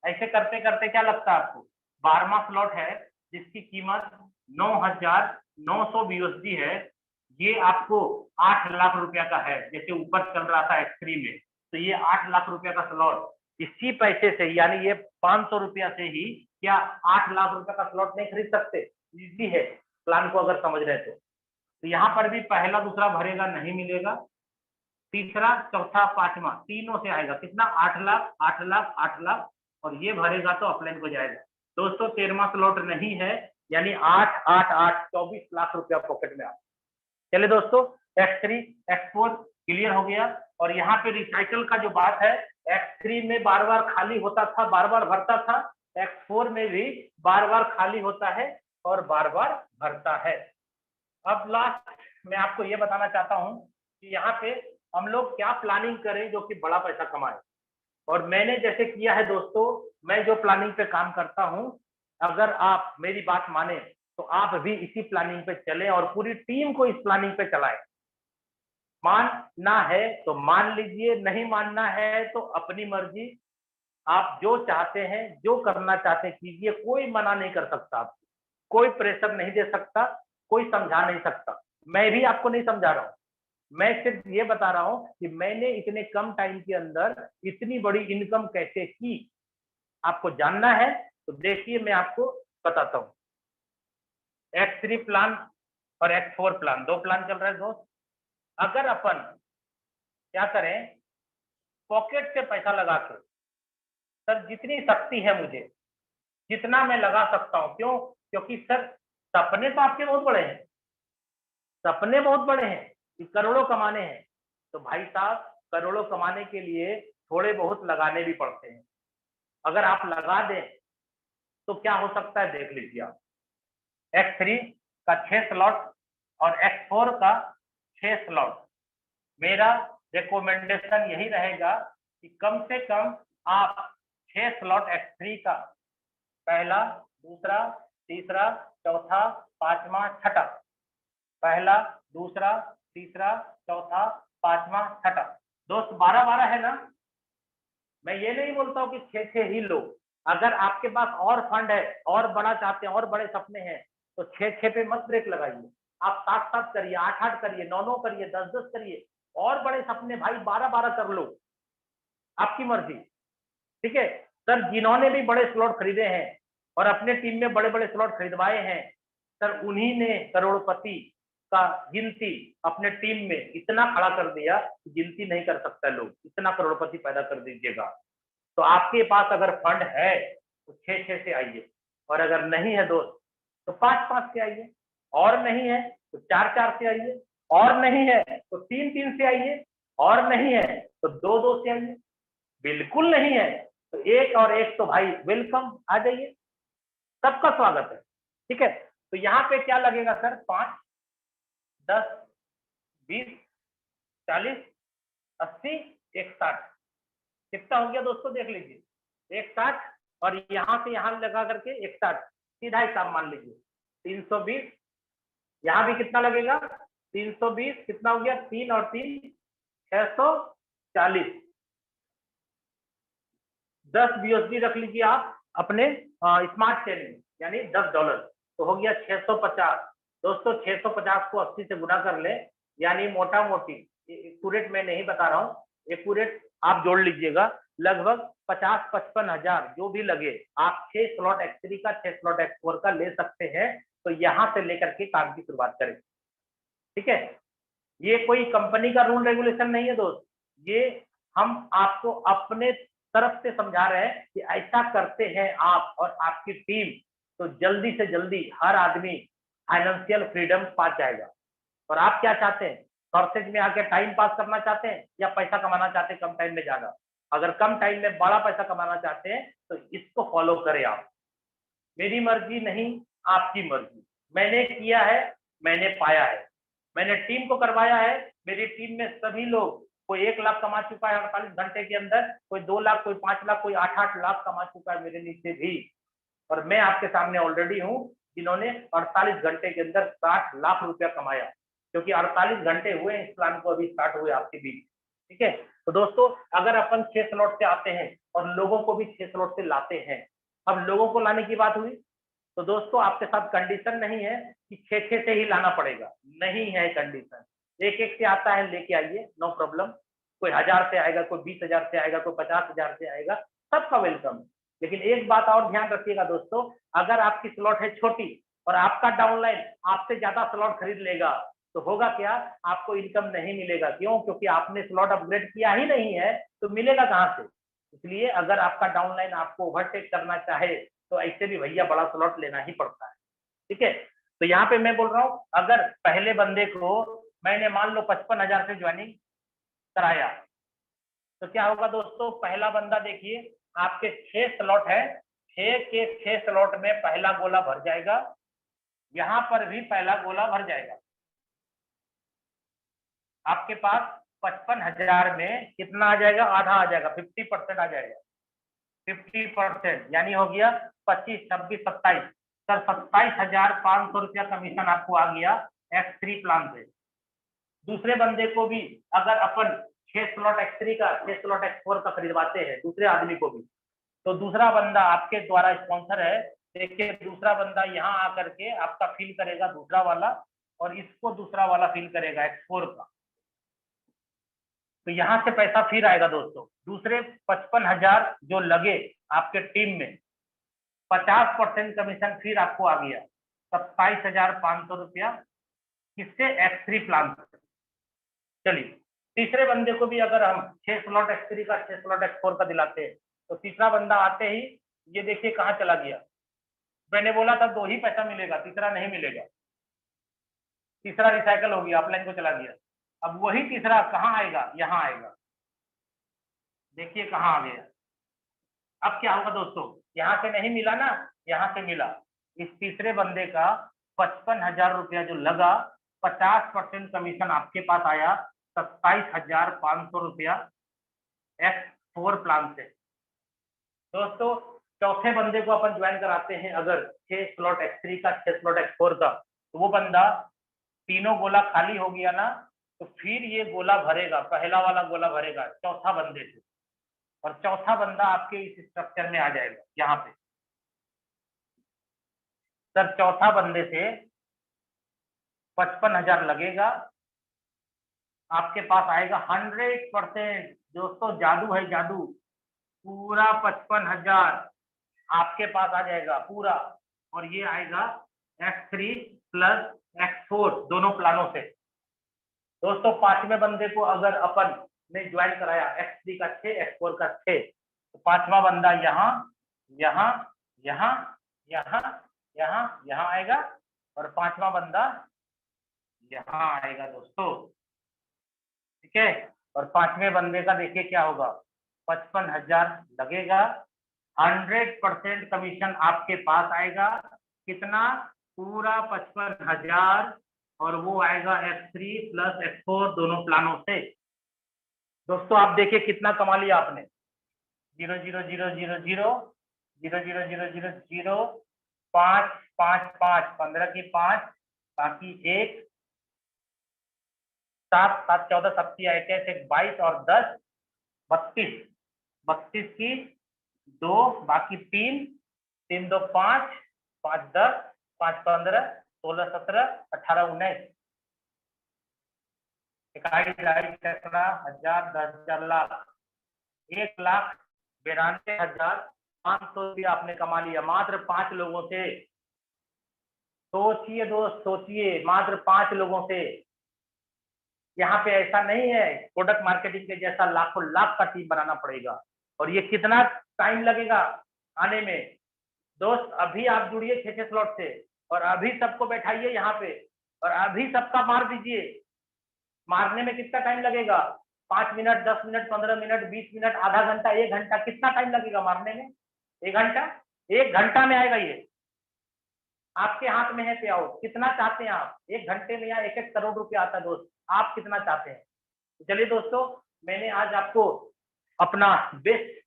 ऐसे करते करते क्या लगता है आपको, 12वां स्लॉट है जिसकी कीमत 9,900 बीएसडी है, ये आपको 8 लाख रुपया का है। जैसे ऊपर चल रहा था X3 में, तो ये 8 लाख रुपया का स्लॉट, इसी पैसे से, यानी ये 500 रुपया से ही क्या 8 लाख रुपया का स्लॉट नहीं खरीद सकते। इजी है, प्लान को अगर समझ रहे तो यहाँ पर भी पहला दूसरा भरेगा नहीं मिलेगा, तीसरा चौथा पांचवा तीनों से आएगा, कितना, 8 लाख 8 लाख 8 लाख, और ये भरेगा तो अपलाइन को जाएगा। दोस्तों 13वां स्लॉट नहीं है, यानी 8 8 8 24 लाख रुपया पॉकेट में आ। चलिए दोस्तों X3 X4 क्लियर हो गया। और यहाँ पे रिसाइकल का जो बात है, X3 में बार बार खाली होता था, बार बार भरता था, X4 में भी बार बार खाली होता है और बार बार भरता है। अब लास्ट मैं आपको ये बताना चाहता हूँ कि यहाँ पे हम लोग क्या प्लानिंग करें जो कि बड़ा पैसा कमाए। और मैंने जैसे किया है दोस्तों, मैं जो प्लानिंग पे काम करता हूं, अगर आप मेरी बात माने तो आप भी इसी प्लानिंग पे चलें और पूरी टीम को इस प्लानिंग पे चलाएं। मानना है तो मान लीजिए, नहीं मानना है तो अपनी मर्जी। आप जो चाहते हैं, जो करना चाहते हैं कीजिए, कोई मना नहीं कर सकता आपको, कोई प्रेशर नहीं दे सकता, कोई समझा नहीं सकता। मैं भी आपको नहीं समझा रहा हूं, मैं सिर्फ ये बता रहा हूं कि मैंने इतने कम टाइम के अंदर इतनी बड़ी इनकम कैसे की। आपको जानना है तो देखिए, मैं आपको बताता हूँ। X3 प्लान और X4 प्लान, दो प्लान चल रहा है दोस्त। अगर अपन क्या करें, पॉकेट से पैसा लगा के, सर जितनी शक्ति है मुझे, जितना मैं लगा सकता हूं, क्यों? क्योंकि सर सपने तो आपके बहुत बड़े हैं, सपने बहुत बड़े हैं कि करोड़ों कमाने हैं। तो भाई साहब, करोड़ों कमाने के लिए थोड़े बहुत लगाने भी पड़ते हैं। अगर आप लगा दें तो क्या हो सकता है देख लीजिए आप। X3 का 6 स्लॉट और X4 का 6 स्लॉट। मेरा रिकमेंडेशन यही रहेगा कि कम से कम आप 6 स्लॉट X3 का, पहला, दूसरा, तीसरा, चौथा, पांचवा, छठा, पहला, दूसरा, तीसरा, चौथा, पांचवा, छठा, दोस्त 12-12 है ना। मैं ये नहीं बोलता हूँ कि 6-6 ही लो। अगर आपके पास और फंड है, और बड़ा चाहते हैं, और बड़े सपने हैं, तो 6-6 पे मत ब्रेक लगाइए। आप 7-7 करिए, 8-8 करिए, 9-9 करिए, 10-10 करिए, और बड़े सपने भाई 12-12 कर लो, आपकी मर्जी। ठीक है सर, जिन्होंने भी बड़े स्लॉट खरीदे हैं और अपने टीम में बड़े बड़े स्लॉट खरीदवाए हैं, सर उन्हीं ने करोड़पति का गिनती अपने टीम में इतना खड़ा कर दिया कि गिनती नहीं कर सकता लोग। इतना करोड़पति पैदा कर दीजिएगा। तो आपके पास अगर फंड है तो 6-6 से आइए, और अगर नहीं है दोस्त तो 5-5 से आइए, और नहीं है तो 4-4 से आइए, और नहीं है तो 3-3 से आइए, और नहीं है तो 2-2 से आइए, बिल्कुल नहीं है तो 1 और 1 तो भाई वेलकम, आ जाइए, सबका स्वागत है। ठीक है, तो यहाँ पे क्या लगेगा सर? 5, 10, 20, 40, 80, 160, कितना हो गया दोस्तों देख लीजिए, 160, और यहाँ से यहाँ लगा करके 160, सीधा हिसाब मान लीजिए 320। यहाँ भी कितना लगेगा? 320, कितना हो गया? 3 और 3 640। 10 BUSD रख लीजिए आप अपने स्मार्ट चेन में, यानी $10, तो हो गया 650। दोस्तों 650 को 80 से गुना कर ले, यानी मोटा मोटी, एक्यूरेट मैं नहीं बता रहा हूँ, एक्यूरेट आप जोड़ लीजिएगा, लगभग 50-55 हजार जो भी लगे, आप 6 स्लॉट X3 का, 6 स्लॉट X4 का ले सकते हैं। तो यहाँ से लेकर के काम की शुरुआत करें। ठीक है, ये कोई कंपनी का रूल रेगुलेशन नहीं है दोस्त, ये हम आपको अपने तरफ से समझा रहे हैं कि ऐसा करते हैं आप और आपकी टीम, तो जल्दी से जल्दी हर आदमी फाइनेंशियल फ्रीडम पा जाएगा। और आप क्या चाहते हैं? कॉर्सेज में आके टाइम पास करना चाहते हैं या पैसा कमाना चाहते हैं कम टाइम में ज्यादा? अगर कम टाइम में बड़ा पैसा कमाना चाहते हैं तो इसको फॉलो करें आप। मेरी मर्जी नहीं, आपकी मर्जी। मैंने किया है, मैंने पाया है, मैंने टीम को करवाया है। मेरी टीम में सभी लोग, कोई 1 लाख कमा चुका है 48 घंटे के अंदर, कोई 2 लाख, कोई 5 लाख, कोई 8-8 लाख कमा चुका है मेरे नीचे भी। और मैं आपके सामने ऑलरेडी हूँ जिन्होंने 48 घंटे के अंदर 60 लाख रुपया कमाया, क्योंकि 48 घंटे हुए इस प्लान को अभी स्टार्ट हुए आपके बीच। ठीक है, तो दोस्तों अगर अपन 6 स्लॉट से आते हैं और लोगों को भी 6 स्लॉट से लाते हैं, अब लोगों को लाने की बात हुई, तो दोस्तों आपके साथ कंडीशन नहीं है कि 6-6 से ही लाना पड़ेगा, नहीं है कंडीशन। 1-1 से आता है लेके आइए, नो प्रॉब्लम। कोई 1000 से आएगा, कोई 20,000 से आएगा, कोई 50,000 से आएगा, सबका वेलकम। लेकिन एक बात और ध्यान रखिएगा दोस्तों, अगर आपकी स्लॉट है छोटी और आपका डाउनलाइन आपसे ज्यादा स्लॉट खरीद लेगा, तो होगा क्या? आपको इनकम नहीं मिलेगा। क्यों? क्योंकि आपने स्लॉट अपग्रेड किया ही नहीं है, तो मिलेगा कहाँ से? इसलिए अगर आपका डाउनलाइन आपको ओवरटेक करना चाहे तो ऐसे भी भैया बड़ा स्लॉट लेना ही पड़ता है। ठीक है, तो यहाँ पे मैं बोल रहा हूँ, अगर पहले बंदे को मैंने मान लो 55,000 से ज्वाइनिंग कराया, तो क्या होगा दोस्तों? पहला बंदा देखिए, आपके 6 स्लॉट है, 6 के 6 स्लॉट में पहला गोला भर जाएगा, यहाँ पर भी पहला गोला भर जाएगा। आपके पास 55,000 में कितना आ जाएगा, आधा आ जाएगा, 50% आ जाएगा, 50%, यानी हो गया 25, 26, 27। सर 27,500 रुपया कमीशन आपको आ गया X3 प्लान से। दूसरे बंदे को भी अगर अपन 6 स्लॉट X3 का 6 स्लॉट X4 का खरीदवाते हैं दूसरे आदमी को भी, तो दूसरा बंदा आपके द्वारा स्पॉन्सर है, देखिए दूसरा बंदा यहाँ आकर के आपका फिल करेगा दूसरा वाला, और इसको दूसरा वाला फिल करेगा X4 का, तो यहाँ से पैसा फिर आएगा दोस्तों। दूसरे 55,000 जो लगे आपके टीम में, 50% कमीशन फिर आपको आ गया 27,500 रुपया, किससे, X3 प्लान से। चलिए तीसरे बंदे को भी अगर हम 6 स्लॉट X3 का 6 स्लॉट X4 का दिलाते हैं, तो तीसरा बंदा आते ही ये देखिए कहाँ चला गया। मैंने बोला था 2 ही पैसा मिलेगा, तीसरा नहीं मिलेगा, तीसरा रिसाइकल हो गया, अपलाइन को चला गया। अब वही तीसरा कहाँ आएगा, यहाँ आएगा, देखिए कहाँ आ गया। अब क्या होगा दोस्तों, यहाँ से नहीं मिला ना, यहाँ से मिला। इस तीसरे बंदे का 55,000 रुपया जो लगा, 50% कमीशन आपके पास आया 27,500 रुपया X4 प्लान से। दोस्तों चौथे बंदे को अपन ज्वाइन कराते हैं अगर 6 स्लॉट X3 का 6 स्लॉट X4 का, तो वो बंदा तीनों गोला खाली हो गया ना, तो फिर ये गोला भरेगा, पहला वाला गोला भरेगा चौथा बंदे से, और चौथा बंदा आपके इस स्ट्रक्चर में आ जाएगा यहाँ पे। सर चौथा बंदे से 55,000 लगेगा, आपके पास आएगा 100%। दोस्तों जादू है जादू, पूरा 55,000 आपके पास आ जाएगा पूरा, और ये आएगा X3 प्लस X4 दोनों प्लानों से। दोस्तों पांचवें बंदे को अगर अपन ने ज्वाइन कराया X3 का 6 X4 का 6, तो पांचवा बंदा यहाँ यहाँ यहाँ यहाँ यहाँ यहाँ आएगा, और पांचवा बंदा यहाँ आएगा दोस्तों, ठीक है। और पांचवें बंदे का देखिए क्या होगा, 55,000 लगेगा, 100% कमीशन आपके पास आएगा, कितना, पूरा 55,000, और वो आएगा X3 प्लस X4 दोनों प्लानों से। दोस्तों आप देखिए कितना कमा लिया आपने, 0 0 0 0 0 0 0 0 0 0 5 5 5 15 की 5 बाकी 1 7 7 14 7 21 22 और 10 32 32 की 2 बाकी 3 3 2 5 5 10 5 15 16 17 18 19 21 हजार 10,000 लाख 1,92,500 रुपया आपने कमा लिया मात्र 5 लोगों से। सोचिए दोस्त सोचिए, मात्र 5 लोगों से। यहाँ पे ऐसा नहीं है प्रोडक्ट मार्केटिंग के जैसा लाखों लाख का टीम बनाना पड़ेगा, और ये कितना टाइम लगेगा आने में। दोस्त अभी आप जुड़िए 6 स्लॉट से, और अभी सबको बैठाइए यहाँ पे, और अभी सबका मार दीजिए। मारने में कितना टाइम लगेगा, 5 मिनट 10 मिनट 15 मिनट 20 मिनट आधा घंटा 1 घंटा, कितना टाइम लगेगा मारने में? 1 घंटा, 1 घंटा में आएगा ये, आपके हाथ में है पे आउट। कितना चाहते हैं आप, 1 घंटे में या 1-1 करोड़ रुपया आता है दोस्त, आप कितना चाहते हैं? चलिए दोस्तों, मैंने आज आपको अपना बेस्ट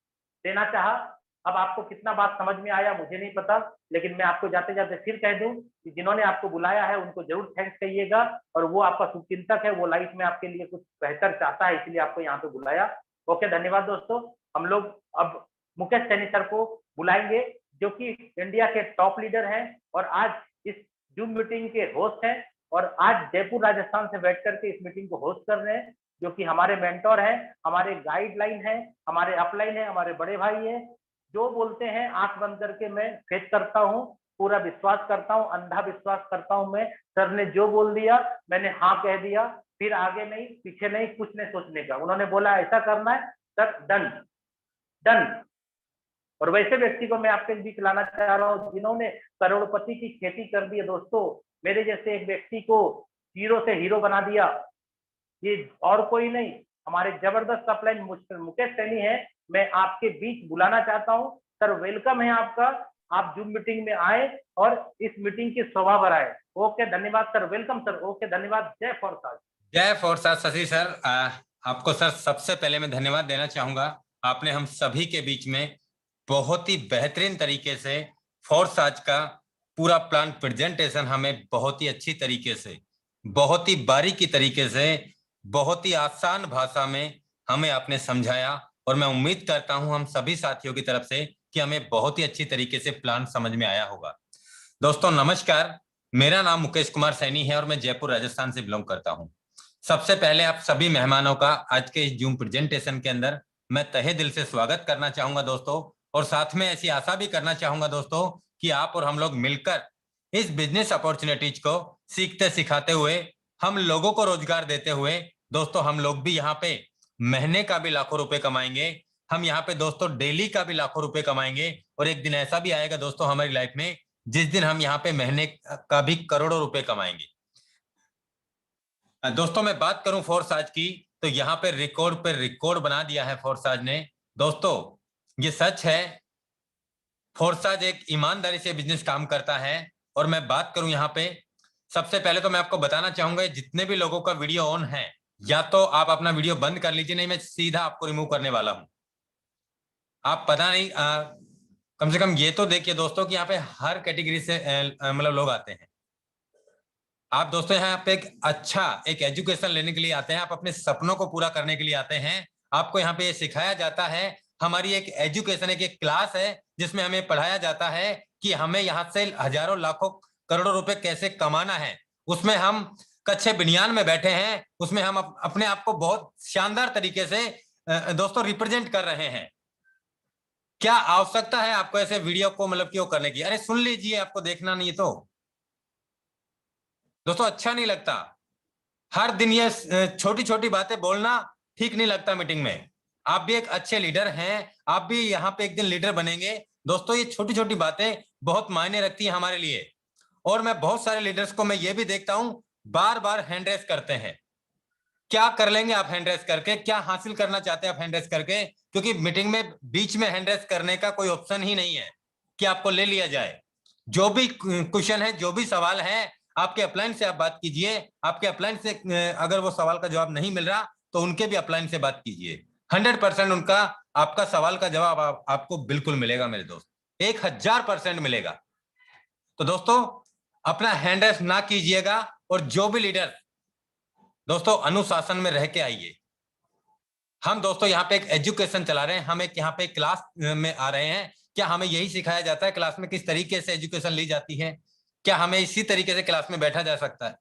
देना चाहा। अब आपको कितना बात समझ में आया मुझे नहीं पता, लेकिन मैं आपको जाते जाते फिर कह दूं कि जिन्होंने आपको बुलाया है उनको जरूर थैंक्स कहिएगा, और वो आपका शुभचिंतक है, वो लाइफ में आपके लिए कुछ बेहतर चाहता है, इसलिए आपको यहाँ पे बुलाया। ओके, धन्यवाद दोस्तों। हम लोग अब मुकेश सैनी सर को बुलाएंगे, जो कि इंडिया के टॉप लीडर हैं और आज इस जूम मीटिंग के होस्ट हैं, और आज जयपुर राजस्थान से बैठ करके इस मीटिंग को होस्ट कर रहे हैं, जो कि हमारे मेंटोर हैं, हमारे गाइडलाइन हैं, हमारे अपलाइन हैं, हमारे बड़े भाई हैं। जो बोलते हैं आंख बंद करके मैं फेथ करता हूँ, पूरा विश्वास करता हूँ, अंधा विश्वास करता हूँ मैं। सर ने जो बोल दिया मैंने हाँ कह दिया, फिर आगे नहीं पीछे नहीं, कुछ नहीं सोचने का। उन्होंने बोला ऐसा करना है सर, डन डन। और वैसे व्यक्ति को मैं आपके बीच लाना चाह रहा हूँ जिन्होंने करोड़पति की खेती कर दी है दोस्तों। मेरे जैसे एक व्यक्ति को जीरो से हीरो बना दिया, ये और कोई नहीं, हमारे जबरदस्त अपलाइन मुकेश सैनी है। मैं आपके बीच बुलाना चाहता हूँ सर, वेलकम है आपका, आप जूम मीटिंग में आए और इस मीटिंग की शोभा बढ़ाए। ओके, धन्यवाद सर, वेलकम सर। ओके, धन्यवाद। जय फोर्साज। जय फोर्साज शशि सर। आपको सर सबसे पहले मैं धन्यवाद देना चाहूंगा। आपने हम सभी के बीच में बहुत ही बेहतरीन तरीके से फोर्स आज का पूरा प्लान प्रेजेंटेशन हमें बहुत ही अच्छी तरीके से, बहुत ही बारीकी तरीके से, बहुत ही आसान भाषा में हमें आपने समझाया। और मैं उम्मीद करता हूं हम सभी साथियों की तरफ से कि हमें बहुत ही अच्छी तरीके से प्लान समझ में आया होगा। दोस्तों नमस्कार, मेरा नाम मुकेश कुमार सैनी है और मैं जयपुर राजस्थान से बिलोंग करता हूं। सबसे पहले आप सभी मेहमानों का आज के इस जूम प्रेजेंटेशन के अंदर मैं तहे दिल से स्वागत करना चाहूंगा दोस्तों। और साथ में ऐसी आशा भी करना चाहूंगा दोस्तों कि आप और हम लोग मिलकर इस बिजनेस अपॉर्चुनिटीज को सीखते सिखाते हुए, हम लोगों को रोजगार देते हुए दोस्तों, हम लोग भी यहाँ पे महीने का भी लाखों रुपए कमाएंगे। हम यहाँ पे दोस्तों डेली का भी लाखों रुपए कमाएंगे। और एक दिन ऐसा भी आएगा दोस्तों हमारी लाइफ में जिस दिन हम यहाँ पे महीने का भी करोड़ों रुपए कमाएंगे। दोस्तों मैं बात करूं फोर्सआज की, तो यहाँ पे रिकॉर्ड बना दिया है फोर्सआज ने। दोस्तों ये सच है, फोर्सआज एक ईमानदारी से बिजनेस काम करता है। और मैं बात करूं यहाँ पे, सबसे पहले तो मैं आपको बताना चाहूंगा जितने भी लोगों का वीडियो ऑन है, या तो आप अपना वीडियो बंद कर लीजिए, नहीं मैं सीधा आपको रिमूव करने वाला हूं। आप पता नहीं कम से कम ये तो देखिए दोस्तों कि यहाँ पे हर कैटेगरी से मतलब लोग आते हैं। आप दोस्तों यहाँ पे एक एजुकेशन लेने के लिए आते हैं, आप अपने सपनों को पूरा करने के लिए आते हैं। आपको यहाँ पे ये सिखाया जाता है, हमारी एक एजुकेशन एक क्लास है जिसमें हमें पढ़ाया जाता है कि हमें यहाँ से हजारों लाखों करोड़ों रुपए कैसे कमाना है। उसमें हम कच्चे बिनियान में बैठे हैं, उसमें हम अपने आप को बहुत शानदार तरीके से दोस्तों रिप्रेजेंट कर रहे हैं। क्या आवश्यकता है आपको ऐसे वीडियो को मतलब क्यों करने की? अरे सुन लीजिए, आपको देखना नहीं तो दोस्तों अच्छा नहीं लगता। हर दिन ये छोटी छोटी बातें बोलना ठीक नहीं लगता मीटिंग में। आप भी एक अच्छे लीडर हैं, आप भी यहाँ पे एक दिन लीडर बनेंगे। दोस्तों ये छोटी छोटी बातें बहुत मायने रखती हैं हमारे लिए। और मैं बहुत सारे लीडर्स को मैं ये भी देखता हूं बार बार हैंड रेस करते हैं। क्या कर लेंगे आप हैंड रेस करके? क्या हासिल करना चाहते हैं आप हैंड रेस करके? क्योंकि मीटिंग में बीच में हैंड रेस करने का कोई ऑप्शन ही नहीं है कि आपको ले लिया जाए। जो भी क्वेश्चन है, जो भी सवाल है, आपके अपलाइन से आप बात कीजिए। आपके अपलाइन से अगर वो सवाल का जवाब नहीं मिल रहा तो उनके भी अपलाइन से बात कीजिए। 100% उनका आपका सवाल का जवाब आपको बिल्कुल मिलेगा मेरे दोस्त, 1000% मिलेगा। तो दोस्तों अपना हैंड रेस ना कीजिएगा। और जो भी लीडर दोस्तों अनुशासन में रह के आइए। हम दोस्तों यहाँ पे एक एजुकेशन चला रहे हैं, हम एक यहाँ पे क्लास में आ रहे हैं। क्या हमें यही सिखाया जाता है क्लास में किस तरीके से एजुकेशन ली जाती है? क्या हमें इसी तरीके से क्लास में बैठा जा सकता है?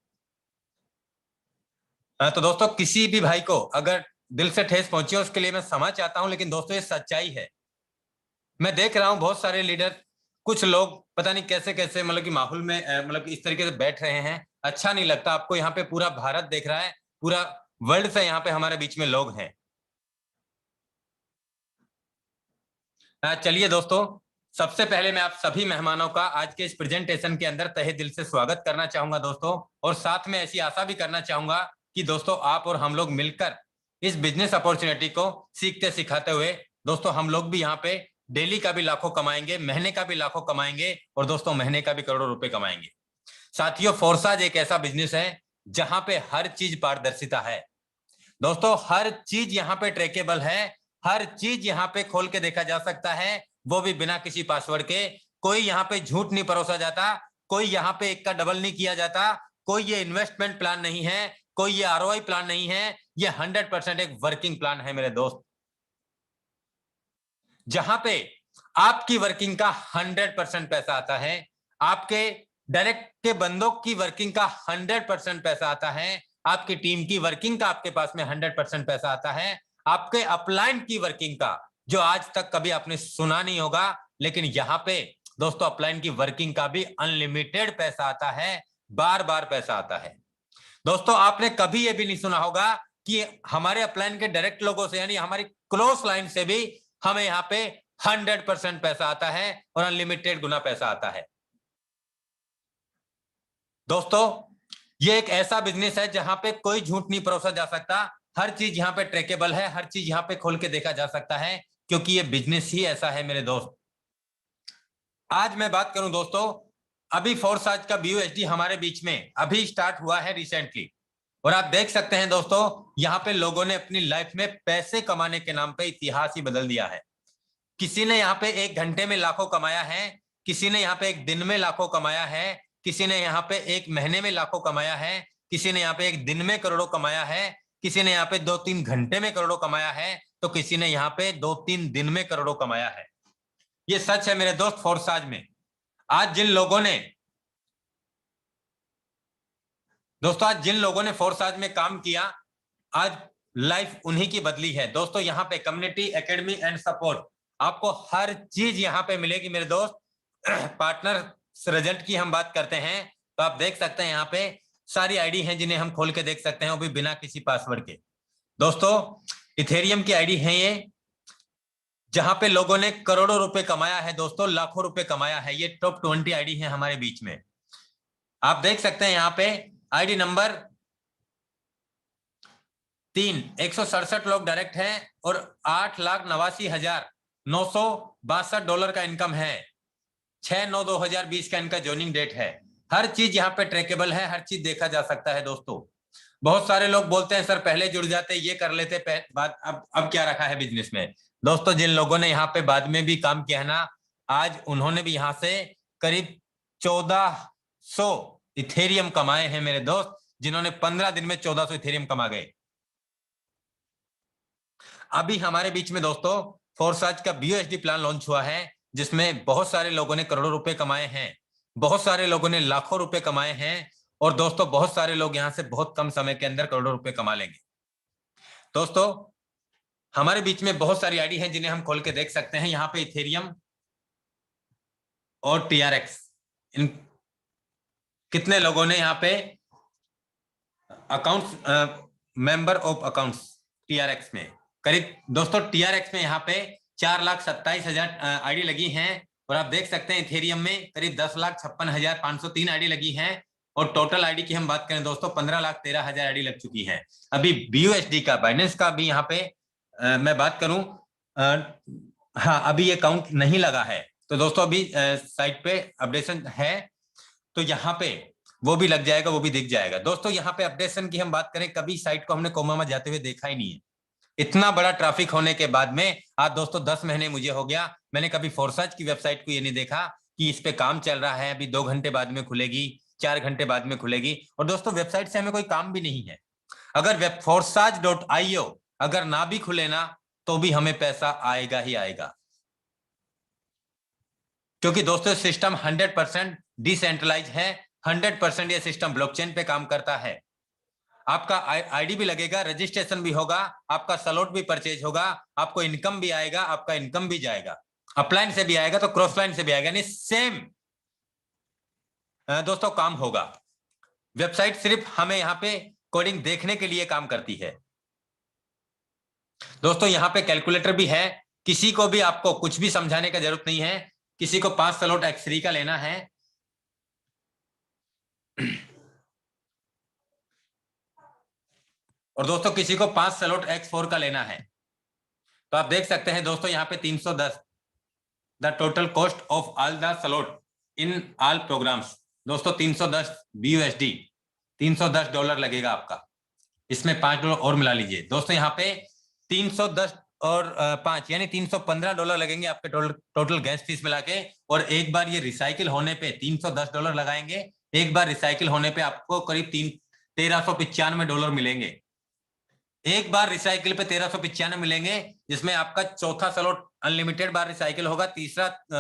तो दोस्तों किसी भी भाई को अगर दिल से ठेस पहुंची है उसके लिए मैं क्षमा चाहता हूं, लेकिन दोस्तों ये सच्चाई है। मैं देख रहा हूं बहुत सारे लीडर, कुछ लोग पता नहीं कैसे कैसे मतलब कि माहौल में मतलब इस तरीके से बैठ रहे हैं। अच्छा नहीं लगता। आपको यहाँ पे पूरा भारत देख रहा है, पूरा वर्ल्ड से यहाँ पे हमारे बीच में लोग हैं। चलिए दोस्तों, सबसे पहले मैं आप सभी मेहमानों का आज के इस प्रेजेंटेशन के अंदर तहे दिल से स्वागत करना चाहूंगा दोस्तों। और साथ में ऐसी आशा भी करना चाहूंगा कि दोस्तों आप और हम लोग मिलकर इस बिजनेस अपॉर्चुनिटी को सीखते सिखाते हुए दोस्तों हम लोग भी यहाँ पे डेली का भी लाखों कमाएंगे, महीने का भी लाखों कमाएंगे, और दोस्तों महीने का भी करोड़ों रुपए कमाएंगे। साथियों फोर्सआज एक ऐसा बिजनेस है जहां पे हर चीज पारदर्शिता है दोस्तों। हर चीज यहाँ पे ट्रैकेबल है, हर चीज यहाँ पे खोल के देखा जा सकता है, वो भी बिना किसी पासवर्ड के। कोई यहाँ पे झूठ नहीं परोसा जाता, कोई यहाँ पे एक का डबल नहीं किया जाता, कोई ये इन्वेस्टमेंट प्लान नहीं है, कोई ये आरओआई प्लान नहीं है। ये 100% एक वर्किंग प्लान है मेरे दोस्त, जहां पे आपकी वर्किंग का 100% पैसा आता है, आपके डायरेक्ट के बंदों की वर्किंग का 100% पैसा आता है, आपकी टीम की वर्किंग का आपके पास में 100% पैसा आता है, आपके अपलाइन की वर्किंग का जो आज तक कभी आपने सुना नहीं होगा, लेकिन यहाँ पे दोस्तों अपलाइन की वर्किंग का भी अनलिमिटेड पैसा आता है, बार बार पैसा आता है। दोस्तों आपने कभी ये भी नहीं सुना होगा कि हमारे अपलाइन के डायरेक्ट लोगों से यानी हमारी क्लोज लाइन से भी हमें यहाँ पे 100% पैसा आता है और अनलिमिटेड गुना पैसा आता है। दोस्तों ये एक ऐसा बिजनेस है जहां पे कोई झूठ नहीं परोसा जा सकता, हर चीज यहाँ पे ट्रैकेबल है, हर चीज यहाँ पे खोल के देखा जा सकता है, क्योंकि ये बिजनेस ही ऐसा है मेरे दोस्त। आज मैं बात करूं दोस्तों, अभी फोर्सआज का BUSD हमारे बीच में अभी स्टार्ट हुआ है रिसेंटली, और आप देख सकते हैं दोस्तों, यहाँ पे लोगों ने अपनी लाइफ में पैसे कमाने के नाम पे इतिहास ही बदल दिया है। किसी ने यहाँ पे 1 घंटे में लाखों कमाया है, किसी ने यहाँ पे 1 दिन में लाखों कमाया है, किसी ने यहाँ पे 1 महीने में लाखों कमाया है, किसी ने यहाँ पे 1 दिन में करोड़ों कमाया है, किसी ने यहाँ पे 2-3 घंटे में करोड़ों कमाया है, तो किसी ने यहाँ पे 2-3 दिन में करोड़ों कमाया है। ये सच है मेरे दोस्त फोर्साज में। आज जिन लोगों ने दोस्तों आज जिन लोगों ने फोर्साज में काम किया, आज लाइफ उन्हीं की बदली है। दोस्तों यहाँ पे कम्युनिटी, एकेडमी एंड सपोर्ट, आपको हर चीज यहाँ पे मिलेगी मेरे दोस्त। पार्टनर रिजल्ट की हम बात करते हैं तो आप देख सकते हैं यहाँ पे सारी आईडी हैं जिन्हें हम खोल के देख सकते हैं, वो भी बिना किसी पासवर्ड के। दोस्तों इथेरियम की आईडी है ये, जहां पे लोगों ने करोड़ों रुपए कमाया है दोस्तों, लाखों रुपए कमाया है। ये टॉप 20 आईडी है हमारे बीच में। आप देख सकते हैं यहाँ पे आईडी नंबर 3, 167 लोग डायरेक्ट हैं और $8,89,962 का इनकम है। 6/9/2020 का इनका ज्वाइनिंग डेट है। हर चीज यहाँ पे ट्रैकेबल है, हर चीज देखा जा सकता है दोस्तों। बहुत सारे लोग बोलते हैं सर पहले जुड़ जाते, ये कर लेते, बात अब क्या रखा है बिजनेस में। दोस्तों जिन लोगों ने यहाँ पे बाद में भी काम किया है ना, आज उन्होंने भी यहाँ से करीब 1400 इथेरियम कमाए हैं मेरे दोस्त, जिन्होंने 15 दिन में 1400 इथेरियम कमा गए। अभी हमारे बीच में दोस्तों फोर्साज का BUSD प्लान लॉन्च हुआ है, जिसमें बहुत सारे लोगों ने करोड़ों रुपए कमाए हैं, बहुत सारे लोगों ने लाखों रुपए कमाए हैं, और दोस्तों बहुत सारे लोग यहां से बहुत कम समय के अंदर करोड़ों रुपए कमा लेंगे। दोस्तों हमारे बीच में बहुत सारी आईडी हैं जिन्हें हम खोल के देख सकते हैं। यहाँ पे इथेरियम और TRX, इन कितने लोगों ने यहाँ पे accounts, member of accounts TRX में, करीब दोस्तों TRX में यहाँ पे 4,27,000 आईडी लगी हैं, और आप देख सकते हैं इथेरियम में करीब 10,56,503 आईडी लगी हैं, और टोटल आईडी की हम बात करें दोस्तों 15,13,000 आईडी लग चुकी है। अभी BUSD का, बाइनेंस का भी यहाँ पे मैं बात करूं, हाँ अभी ये काउंट नहीं लगा है, तो दोस्तों अभी साइट पे अपडेशन है, तो यहाँ पे वो भी लग जाएगा, वो भी दिख जाएगा। दोस्तों यहाँ पे अपडेशन की हम बात करें, कभी साइट को हमने कोमा में जाते हुए देखा ही नहीं है। इतना बड़ा ट्रैफिक होने के बाद में आज दोस्तों 10 महीने मुझे हो गया, मैंने कभी फोर्साज की वेबसाइट को ये नहीं देखा कि इस पे काम चल रहा है, अभी 2 घंटे बाद में खुलेगी, 4 घंटे बाद में खुलेगी। और दोस्तों वेबसाइट से हमें कोई काम भी नहीं है। अगर webforsaj.io अगर ना भी खुले ना, तो भी हमें पैसा आएगा ही आएगा, क्योंकि दोस्तों सिस्टम 100% डिसेंट्रलाइज है, 100% ये सिस्टम ब्लॉकचेन पे काम करता है। आपका आईडी भी लगेगा, रजिस्ट्रेशन भी होगा, आपका स्लॉट भी परचेज होगा, आपको इनकम भी आएगा, आपका इनकम भी जाएगा, अपलाइन से भी आएगा तो क्रॉस लाइन से भी आएगा, यानी सेम दोस्तों काम होगा। वेबसाइट सिर्फ हमें यहाँ पे कोडिंग देखने के लिए काम करती है। दोस्तों यहाँ पे कैलकुलेटर भी है, किसी को भी आपको कुछ भी समझाने का जरूरत नहीं है। किसी को 5 स्लॉट X3 का लेना है, और दोस्तों किसी को 5 स्लॉट X4 का लेना है, तो आप देख सकते हैं दोस्तों यहाँ पे 310 the total cost of all the slot in all programmes. दोस्तों 310 BUSD, $310 लगेगा आपका, इसमें $5 और मिला लीजिए। दोस्तों यहाँ पे 310 और 5 यानी $315 लगेंगे आपके टोटल गैस फीस मिला के, और एक बार ये रिसाइकिल होने पे $310 लगाएंगे, एक बार रिसाइकिल होने पे आपको करीब $1,395 मिलेंगे। एक बार रिसाइकिल पे 1,395 मिलेंगे, जिसमें आपका चौथा स्लॉट अनलिमिटेड बार रिसाइकिल होगा,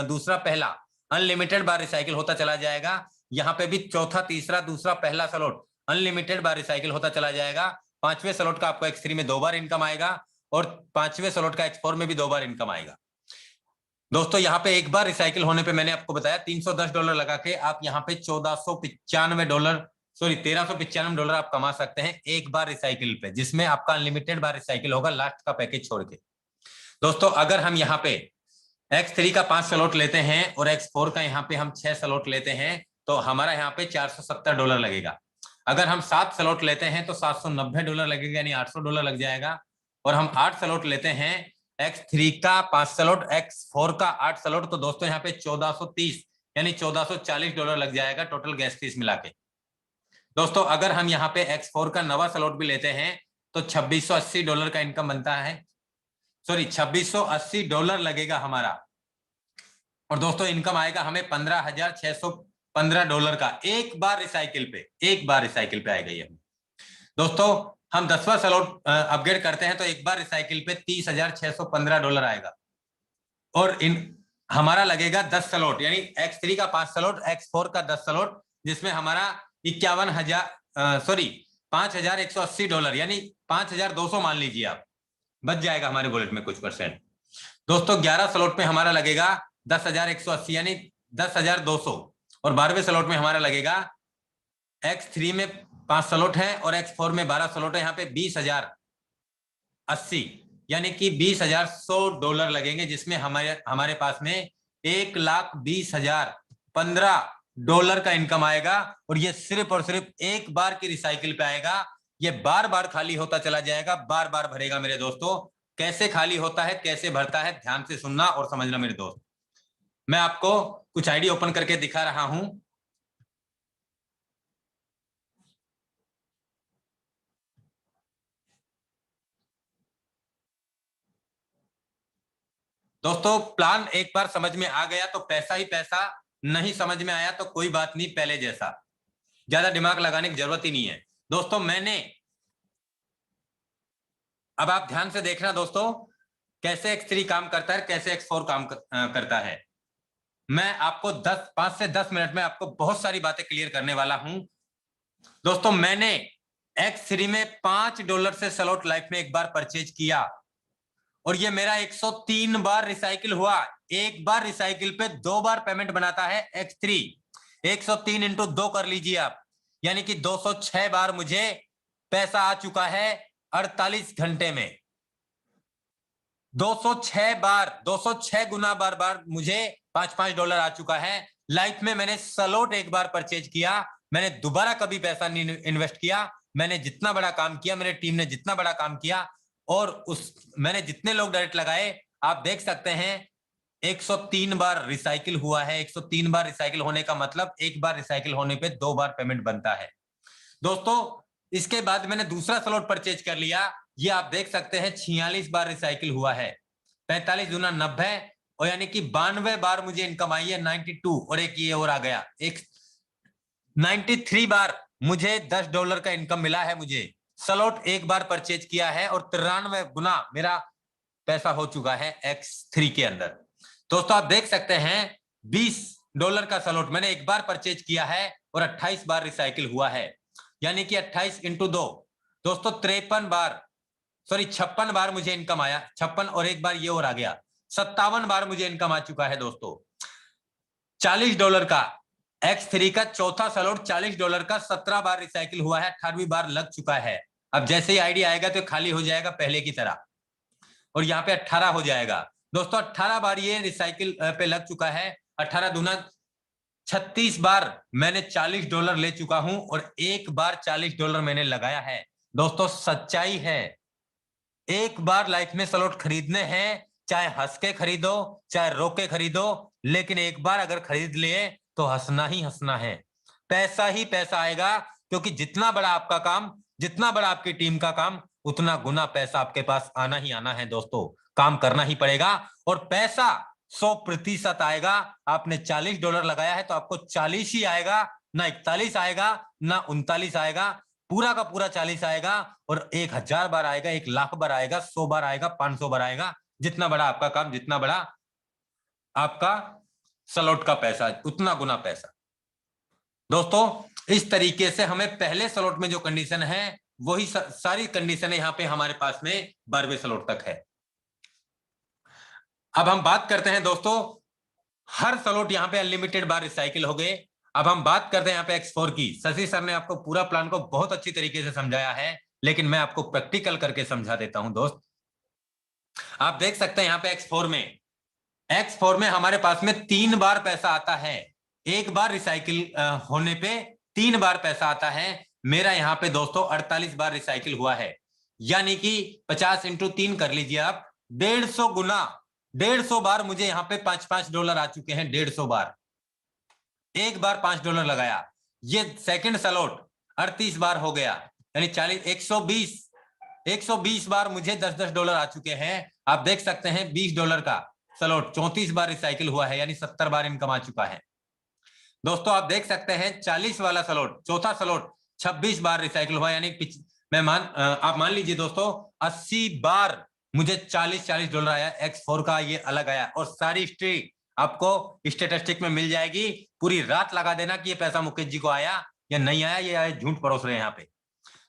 दूसरा पहला अनलिमिटेड बार रिसाइकिल होता चला जाएगा। यहाँ पे भी चौथा, तीसरा, दूसरा, पहला स्लॉट अनलिमिटेड बार रिसाइकिल होता चला जाएगा। 5वें स्लॉट का आपको X3 में 2 बार इनकम आएगा, और 5वें स्लॉट का X4 में भी 2 बार इनकम आएगा। दोस्तों यहाँ पे एक बार रिसाइकिल होने पे मैंने आपको बताया $310 लगा के आप यहाँ पे $1,395 आप कमा सकते हैं एक बार रिसाइकिल पे, जिसमें आपका अनलिमिटेड बार रिसाइकिल होगा लास्ट का पैकेज छोड़ के। दोस्तों अगर हम यहाँ पे X3 का 5 स्लॉट लेते हैं और X4 का यहाँ पे हम 6 स्लॉट लेते हैं, तो हमारा यहाँ पे $470 लगेगा। अगर हम 7 स्लॉट लेते हैं तो $790 लगेगा, यानी $800 लग जाएगा। और हम 8 स्लॉट लेते हैं, X3 का 5 स्लॉट, X4 का 8 स्लॉट, तो दोस्तों यहाँ पे 1430 यानी $1440 लग जाएगा टोटल गैस फीस मिला के। दोस्तों अगर हम यहाँ पे X4 का नवा स्लॉट भी लेते हैं तो $2680 का इनकम बनता है, सॉरी $2680 लगेगा हमारा। और दोस्तों इनकम आएगा हमें $15,615 का एक बार रिसाइकिल पे आएगा ये। दोस्तों हम 10वां स्लॉट अपग्रेड करते हैं तो एक बार रिसाइकिल पे $30,615 आएगा। और हमारा लगेगा 10 स्लॉट, यानी X3 का 5 स्लॉट, X4 का 10 स्लॉट, जिसमें हमारा $5,180 यानी 5,200 मान लीजिए आप, बच जाएगा हमारे वॉलेट में कुछ परसेंट। दोस्तों 11 स्लॉट में हमारा लगेगा 10,180 यानी 10,200। और 12वें स्लॉट में हमारा लगेगा, X3 में 5 स्लॉट है और X4 में 12 स्लॉट है, यहाँ पे 20,080 यानी कि $20,100 लगेंगे, जिसमें हमारे पास में $1,20,015 का इनकम आएगा। और ये सिर्फ और सिर्फ एक बार की रिसाइकिल पे आएगा। ये बार बार खाली होता चला जाएगा, बार बार भरेगा मेरे दोस्तों। कैसे खाली होता है, कैसे भरता है, ध्यान से सुनना और समझना मेरे दोस्त। मैं आपको कुछ आईडी ओपन करके दिखा रहा हूं। दोस्तों प्लान एक बार समझ में आ गया तो पैसा ही पैसा, नहीं समझ में आया तो कोई बात नहीं, पहले जैसा ज्यादा दिमाग लगाने की जरूरत ही नहीं है। दोस्तों अब आप ध्यान से देखना दोस्तों, कैसे X3 काम करता है, कैसे X4 काम करता है। मैं आपको 5 से 10 मिनट में आपको बहुत सारी बातें क्लियर करने वाला हूं। दोस्तों मैंने X3 में $5 से स्लॉट लाइफ में एक बार परचेज किया और ये मेरा 103 बार रिसाइकिल हुआ। एक बार रिसाइकिल पे 2 बार पेमेंट बनाता है X3। 103 इंटू 2 कर लीजिए आप, यानी कि 206 बार मुझे पैसा आ चुका है 48 घंटे में। 206 बार, 206 गुना बार बार मुझे $5 आ चुका है। लाइफ में मैंने स्लॉट एक बार परचेज किया, मैंने दोबारा कभी पैसा नहीं इन्वेस्ट किया। मैंने जितना बड़ा काम किया, मेरे टीम ने जितना बड़ा काम किया और मैंने जितने लोग डायरेक्ट लगाए, आप देख सकते हैं 103 बार रिसाइकिल हुआ है। 103 बार रिसाइकिल होने का मतलब एक बार रिसाइकिल होने पे 2 बार पेमेंट बनता है। दोस्तों इसके बाद मैंने दूसरा स्लॉट परचेज कर लिया, ये आप देख सकते हैं 46 बार रिसाइकिल हुआ है। 45 दूना 90 और यानी कि 92 बार मुझे इनकम आई है 92। और एक ये और आ गया, एक 93 बार मुझे $10 का इनकम मिला है। मुझे स्लॉट एक बार परचेज किया है और 93 गुना मेरा पैसा हो चुका है X3 के अंदर। दोस्तों आप देख सकते हैं $20 का स्लॉट मैंने एक बार परचेज किया है और 28 बार रिसाइकिल हुआ है, यानी कि 28 इंटू 2 दोस्तों 56 बार मुझे इनकम आया। 56 और एक बार ये और आ गया, 57 बार मुझे इनकम आ चुका है दोस्तों। $40 का X3 का चौथा स्लॉट, $40 का 17 बार रिसाइकिल हुआ है, 18वीं बार लग चुका है। अब जैसे ही आईडी आएगा तो खाली हो जाएगा पहले की तरह और यहाँ पे 18 हो जाएगा। दोस्तों 18 बार ये रिसाइकिल पे लग चुका है। 18 दूना 36 बार मैंने $40 ले चुका हूं और एक बार $40 मैंने लगाया है। दोस्तों सच्चाई है, एक बार लाइफ में स्लॉट खरीदने हैं, चाहे हंस के खरीदो चाहे रो के खरीदो, लेकिन एक बार अगर खरीद लिए तो हंसना ही हंसना है। पैसा ही पैसा आएगा, क्योंकि जितना बड़ा आपका काम, जितना बड़ा आपकी टीम का काम, उतना गुना पैसा आपके पास आना ही आना है। दोस्तों काम करना ही पड़ेगा और पैसा 100% आएगा। आपने $40 लगाया है तो आपको 40 ही आएगा, ना 41 आएगा ना 39 आएगा, पूरा का पूरा 40 आएगा। और 1000 बार आएगा, 1,00,000 बार आएगा, 100 बार आएगा, 500 बार आएगा। जितना बड़ा आपका काम, जितना बड़ा आपका स्लॉट का पैसा, उतना गुना पैसा। दोस्तों इस तरीके से हमें पहले स्लॉट में जो कंडीशन है वही सारी कंडीशन यहाँ पे हमारे पास में 12वें स्लॉट तक है। अब हम बात करते हैं दोस्तों, हर स्लॉट यहाँ पे अनलिमिटेड बार रिसाइकिल हो गए। अब हम बात करते हैं यहाँ पे X4 की। शशि सर ने आपको पूरा प्लान को बहुत अच्छी तरीके से समझाया है, लेकिन मैं आपको प्रैक्टिकल करके समझा देता हूं दोस्त। आप देख सकते हैं यहाँ पे X4 में हमारे पास में 3 बार पैसा आता है। एक बार रिसाइकिल होने पे 3 बार पैसा आता है। मेरा यहाँ पे दोस्तों 48 बार रिसाइकिल हुआ है, यानी कि 50 इंटू 3 कर लीजिए आप, 150 गुना, 150 बार मुझे यहाँ पे $5 आ चुके हैं। 150 बार, एक बार $5 लगाया। ये सेकंड स्लॉट, 38 बार हो गया, यानी 40 120 बार मुझे 10-10 डॉलर आ चुके हैं। आप देख सकते हैं $20 का स्लॉट 34 बार रिसाइकिल हुआ है, यानी 70 बार इनकम आ चुका है। दोस्तों आप देख सकते हैं 40 वाला स्लॉट, चौथा स्लॉट 26 बार रिसाइकिल हुआ, यानी आप मान लीजिए दोस्तों 80 बार मुझे 40-40 डॉलर आया। X4 का ये अलग आया, और सारी हिस्ट्री आपको स्टेटिस्टिक में मिल जाएगी। पूरी रात लगा देना कि ये पैसा मुकेश जी को आया या नहीं आया, ये झूठ परोस रहे हैं यहाँ पे।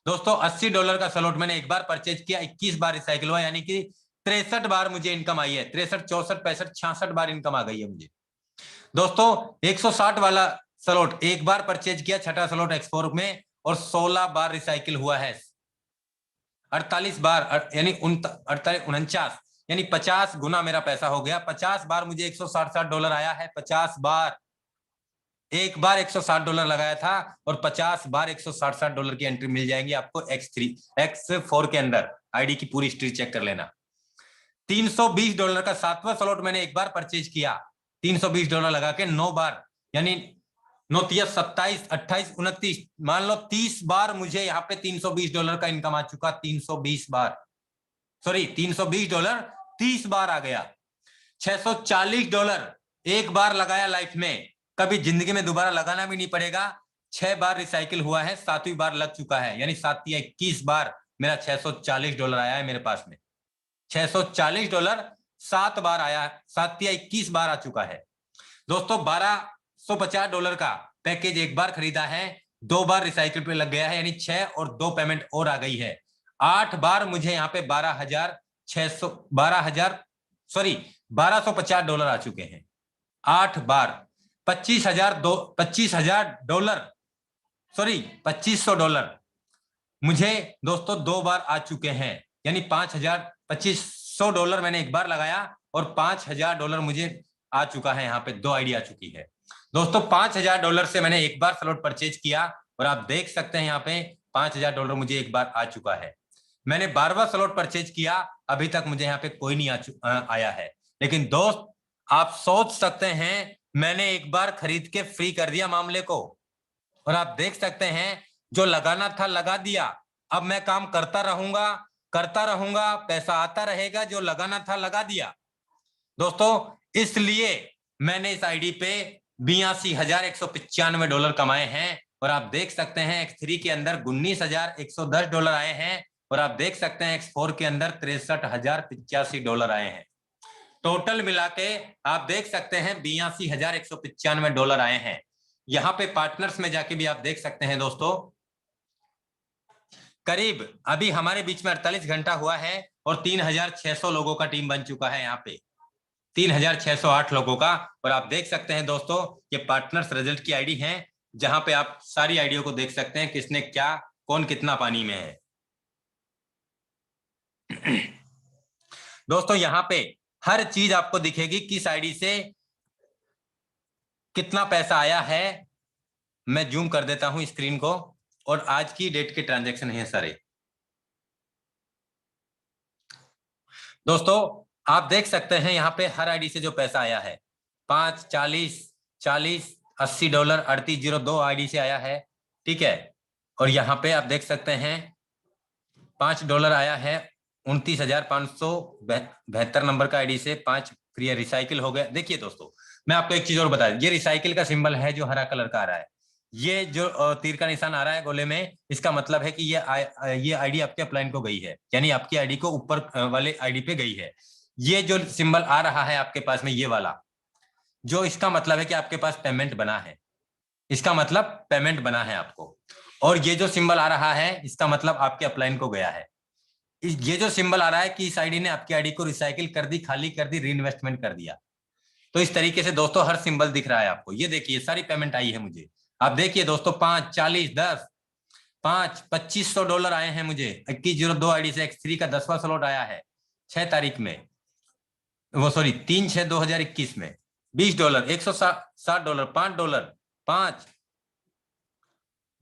दोस्तों $80 का स्लॉट मैंने एक बार परचेज किया, 21 बार रिसाइकिल हुआ, यानी कि 63 बार मुझे इनकम आई है। 63, 64, 65, 66 बार इनकम आ गई है मुझे। दोस्तों 160 वाला स्लॉट एक बार परचेज किया, छठा स्लॉट X4 में, और 16 बार रिसाइकिल हुआ है। 48 बार यानी 49, यानी 50 गुना मेरा पैसा हो गया। 50 बार मुझे $160 आया है। 50 बार, एक बार $160 लगाया था, और 50 बार $160 की एंट्री मिल जाएंगी आपको X4 के अंदर। आईडी की पूरी हिस्ट्री चेक कर लेना। $320 का 7वां स्लॉट मैंने एक बार परचेज किया, $320 लगा के 9 बार, यानी 9 × 27, 28, 29, मान लो 30 बार मुझे यहाँ पे $320 का इनकम आ चुका। 320 बार, सॉरी $320 30 बार आ गया। $640 एक बार लगाया लाइफ में, कभी जिंदगी में दोबारा लगाना भी नहीं पड़ेगा। 6 बार रिसाइकिल हुआ है, 7वीं बार लग चुका है, यानी 7 या 21 बार मेरा $640 आया है मेरे पास में। $640 7 बार आया, 7 या 21 बार आ चुका है। दोस्तों $1250 का पैकेज एक बार खरीदा है, 2 बार रिसाइकिल पे लग गया है, यानी 6 और 2 पेमेंट और आ गई है। 8 बार मुझे यहाँ पे $1250 आ चुके हैं। 8 बार $2500 मुझे दोस्तों 2 बार आ चुके हैं, यानी $2500 मैंने एक बार लगाया, और $5000 मुझे आ चुका है। यहाँ पे 2 आईडी आ चुकी है। दोस्तों $5000 से मैंने एक बार स्लॉट परचेज किया, और आप देख सकते हैं यहाँ पे $5000 मुझे एक बार आ चुका है। मैंने 12वां स्लॉट परचेज किया, अभी तक मुझे यहाँ पे कोई नहीं आया है। लेकिन दोस्त आप सोच सकते हैं, मैंने एक बार खरीद के फ्री कर दिया मामले को, और आप देख सकते हैं जो लगाना था लगा दिया। अब मैं काम करता रहूंगा, पैसा आता रहेगा। जो लगाना था लगा दिया दोस्तों, इसलिए मैंने इस आईडी पे $82,195 कमाए हैं। और आप देख सकते हैं X3 के अंदर $19,110 आए हैं, और आप देख सकते हैं X4 के अंदर $63,085 आए हैं। टोटल मिला के आप देख सकते हैं $82,195 आए हैं। यहाँ पे पार्टनर्स में जाके भी आप देख सकते हैं दोस्तों, करीब अभी हमारे बीच में 48 घंटा हुआ है, और 3600 लोगों का टीम बन चुका है यहाँ पे, 3608 लोगों का। और आप देख सकते हैं दोस्तों, ये पार्टनर्स रिजल्ट की आईडी है, जहां पे आप सारी आईडियों को देख सकते हैं, किसने क्या, कौन कितना पानी में है। दोस्तों यहाँ पे हर चीज आपको दिखेगी, किस आईडी से कितना पैसा आया है। मैं जूम कर देता हूं स्क्रीन को, और आज की डेट के ट्रांजैक्शन है सारे। दोस्तों आप देख सकते हैं यहाँ पे हर आईडी से जो पैसा आया है, 5, 40, 40, $80 3802 आईडी से आया है, ठीक है। और यहाँ पे आप देख सकते हैं $5 आया है 29,572 नंबर का आईडी से, 5 फ्री रिसाइकिल हो गया। देखिए दोस्तों, मैं आपको एक चीज और बता दूं, ये रिसाइकिल का सिंबल है जो हरा कलर का आ रहा है, ये जो तीर का निशान आ रहा है गोले में, इसका मतलब है कि ये आईडी आपके अपलाइन को गई है, यानी आपकी आईडी को ऊपर वाले आईडी पे गई है। ये जो सिंबल आ रहा है आपके पास में, ये वाला, जो इसका मतलब है कि आपके पास पेमेंट बना है, इसका मतलब पेमेंट बना है आपको। और ये जो सिंबल आ रहा है, इसका मतलब आपके अपलाइन को गया है। ये जो सिंबल आ रहा है कि इस आईडी ने आपकी आईडी को रिसाइकिल कर दी, खाली कर दी, रीइन्वेस्टमेंट कर दिया। तो इस तरीके से दोस्तों हर सिंबल दिख रहा है आपको। ये देखिए सारी पेमेंट आई है मुझे, आप देखिए दोस्तों, 5, 40, 10, 5, $2500 आए हैं मुझे 2102 आईडी से। X3 का 10वां स्लॉट आया है 6 तारीख में, वो सॉरी 3/6/2021 में। $20, $160, $5, 5,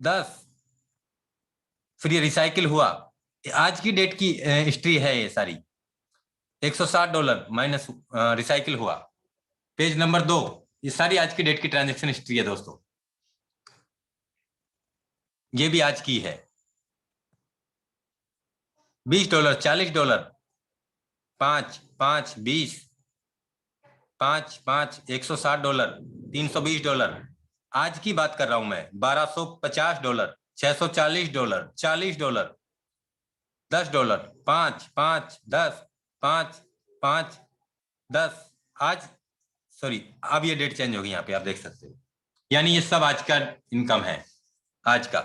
10 फ्री रिसाइकिल हुआ। आज की डेट की हिस्ट्री है ये सारी। $160 माइनस रिसाइकिल हुआ। पेज नंबर 2, ये सारी आज की डेट की ट्रांजैक्शन हिस्ट्री है दोस्तों। ये भी आज की है। $20, $40, 5, 5, 20, 5, 5, $160, $320। आज की बात कर रहा हूं मैं। $1250, $640, $40, $10, 5, 5, 10, 5, 5, 10। आज सॉरी, अब ये डेट चेंज होगी, यहाँ पे आप देख सकते हो। यानी ये सब आज का इनकम है। आज का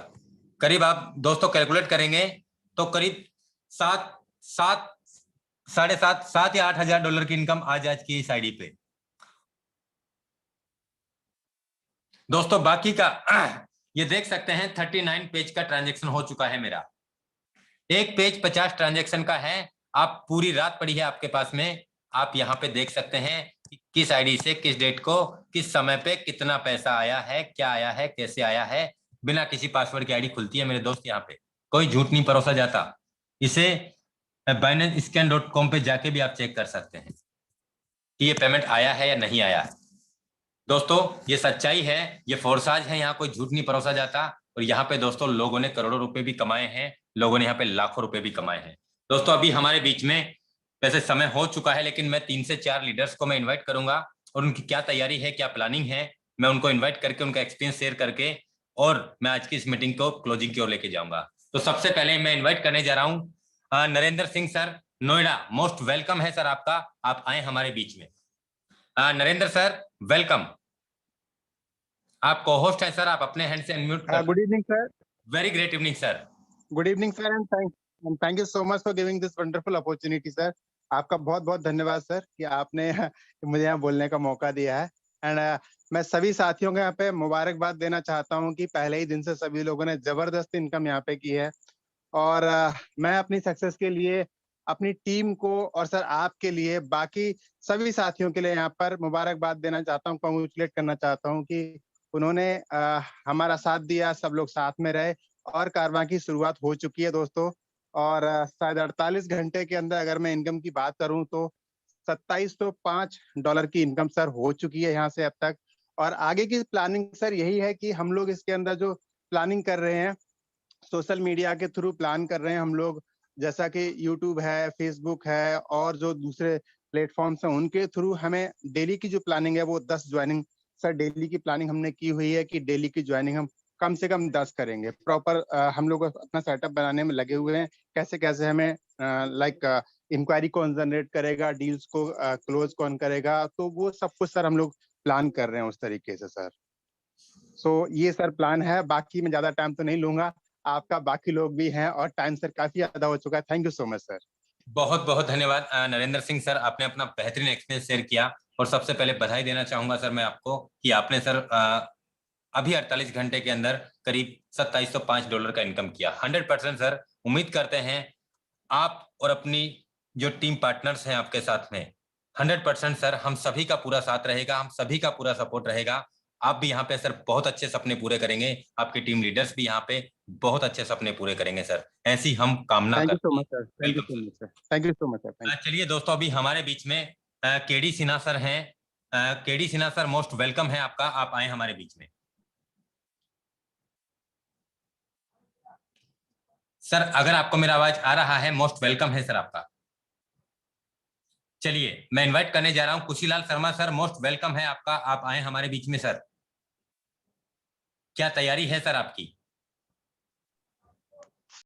करीब आप दोस्तों कैलकुलेट करेंगे तो करीब 7, 7, 7.5, 7 या $8,000 की इनकम आज की इस आईडी पे। दोस्तों बाकी का ये देख सकते हैं 39 पेज का ट्रांजैक्शन हो चुका है मेरा। एक पेज 50 ट्रांजैक्शन का है। आप पूरी रात पड़ी है आपके पास में, आप यहाँ पे देख सकते हैं कि किस आईडी से किस डेट को किस समय पे कितना पैसा आया है, क्या आया है, कैसे आया है। बिना किसी पासवर्ड की आईडी खुलती है मेरे दोस्त। यहाँ पे कोई झूठ नहीं परोसा जाता। इसे binance-scan.com पे जाके भी आप चेक कर सकते हैं कि ये पेमेंट आया है या नहीं आया है। दोस्तों ये सच्चाई है, ये फोरसाज है, यहाँ कोई झूठ नहीं परोसा जाता। और यहाँ पे दोस्तों लोगों ने करोड़ों रुपए भी कमाए हैं, लोगों ने यहाँ पे लाखों रुपए भी कमाए हैं। दोस्तों अभी हमारे बीच में वैसे समय हो चुका है, लेकिन मैं 3 से 4 लीडर्स को मैं इन्वाइट करूंगा और उनकी क्या तैयारी है, क्या प्लानिंग है, मैं उनको इन्वाइट करके उनका एक्सपीरियंस शेयर करके और मैं आज की इस मीटिंग को क्लोजिंग की ओर लेके जाऊंगा। तो सबसे पहले मैं इन्वाइट करने जा रहा हूँ Narendra Singh sir, Noida. Most welcome है सर आपका, आप आए हमारे बीच में। Narendra sir welcome. आप को होस्ट है सर, आप अपने हैंड से अनम्यूट कर। Good evening sir. Very great evening sir. Good evening sir and thank you so much for giving this wonderful opportunity sir. आपका बहुत बहुत धन्यवाद सर कि आपने मुझे यहाँ बोलने का मौका दिया है। एंड मैं सभी साथियों को यहाँ पे मुबारकबाद देना चाहता हूँ कि पहले ही दिन से सभी लोगों ने जबरदस्त इनकम यहाँ पे की है। और मैं अपनी सक्सेस के लिए, अपनी टीम को और सर आपके लिए, बाकी सभी साथियों के लिए यहाँ पर मुबारकबाद देना चाहता हूँ, कांग्रेचुलेट करना चाहता हूँ कि उन्होंने हमारा साथ दिया, सब लोग साथ में रहे और कारवां की शुरुआत हो चुकी है दोस्तों। और शायद 48 घंटे के अंदर अगर मैं इनकम की बात करूं तो $2705 की इनकम सर हो चुकी है यहाँ से अब तक। और आगे की प्लानिंग सर यही है कि हम लोग इसके अंदर जो प्लानिंग कर रहे हैं, सोशल मीडिया के थ्रू प्लान कर रहे हैं हम लोग, जैसा कि यूट्यूब है, फेसबुक है और जो दूसरे प्लेटफॉर्म्स हैं उनके थ्रू हमें डेली की जो प्लानिंग है वो 10 ज्वाइनिंग सर डेली की प्लानिंग हमने की हुई है कि डेली की ज्वाइनिंग हम कम से कम 10 करेंगे। प्रॉपर हम लोग अपना सेटअप बनाने में लगे हुए हैं, कैसे कैसे हमें लाइक इंक्वायरी कौन जनरेट करेगा, डील्स को क्लोज कौन करेगा, तो वो सब कुछ सर हम लोग प्लान कर रहे हैं उस तरीके से सर। सो ये सर प्लान है। बाकी मैं ज्यादा टाइम तो नहीं लूंगा आपका, बाकी लोग भी हैं और टाइम सर काफी ज्यादा हो चुका है। Thank you so much sir. बहुत बहुत धन्यवाद नरेंद्र सिंह सर, आपने अपना बेहतरीन एक्सपीरियंस शेयर किया। और सबसे पहले बधाई देना चाहूंगा सर मैं आपको कि आपने सर अभी 48 घंटे के अंदर करीब $2705 का इनकम किया। 100% सर। उम्मीद करते हैं आप और अपनी जो टीम पार्टनर्स हैं आपके साथ में 100% सर हम सभी का पूरा साथ रहेगा, हम सभी का पूरा सपोर्ट रहेगा। आप भी यहाँ पे सर बहुत अच्छे सपने पूरे करेंगे, आपके टीम लीडर्स भी यहाँ पे बहुत अच्छे सपने पूरे करेंगे सर, ऐसी हम कामना थैंक यू करते सो हैं। Much sir. Thank you so much sir. Thank you so much sir. चलिए दोस्तों अभी हमारे बीच में केडी सिन्हा सर हैं। KD Sinha sir most welcome है आपका, आप आए हमारे बीच में। सर अगर आपको मेरा आवाज आ रहा है, मोस्ट वेलकम है सर आपका। चलिए मैं इनवाइट करने जा रहा हूं Khushilal Sharma sir, most welcome है आपका, आप आए हमारे बीच में सर। क्या तैयारी है सर आपकी?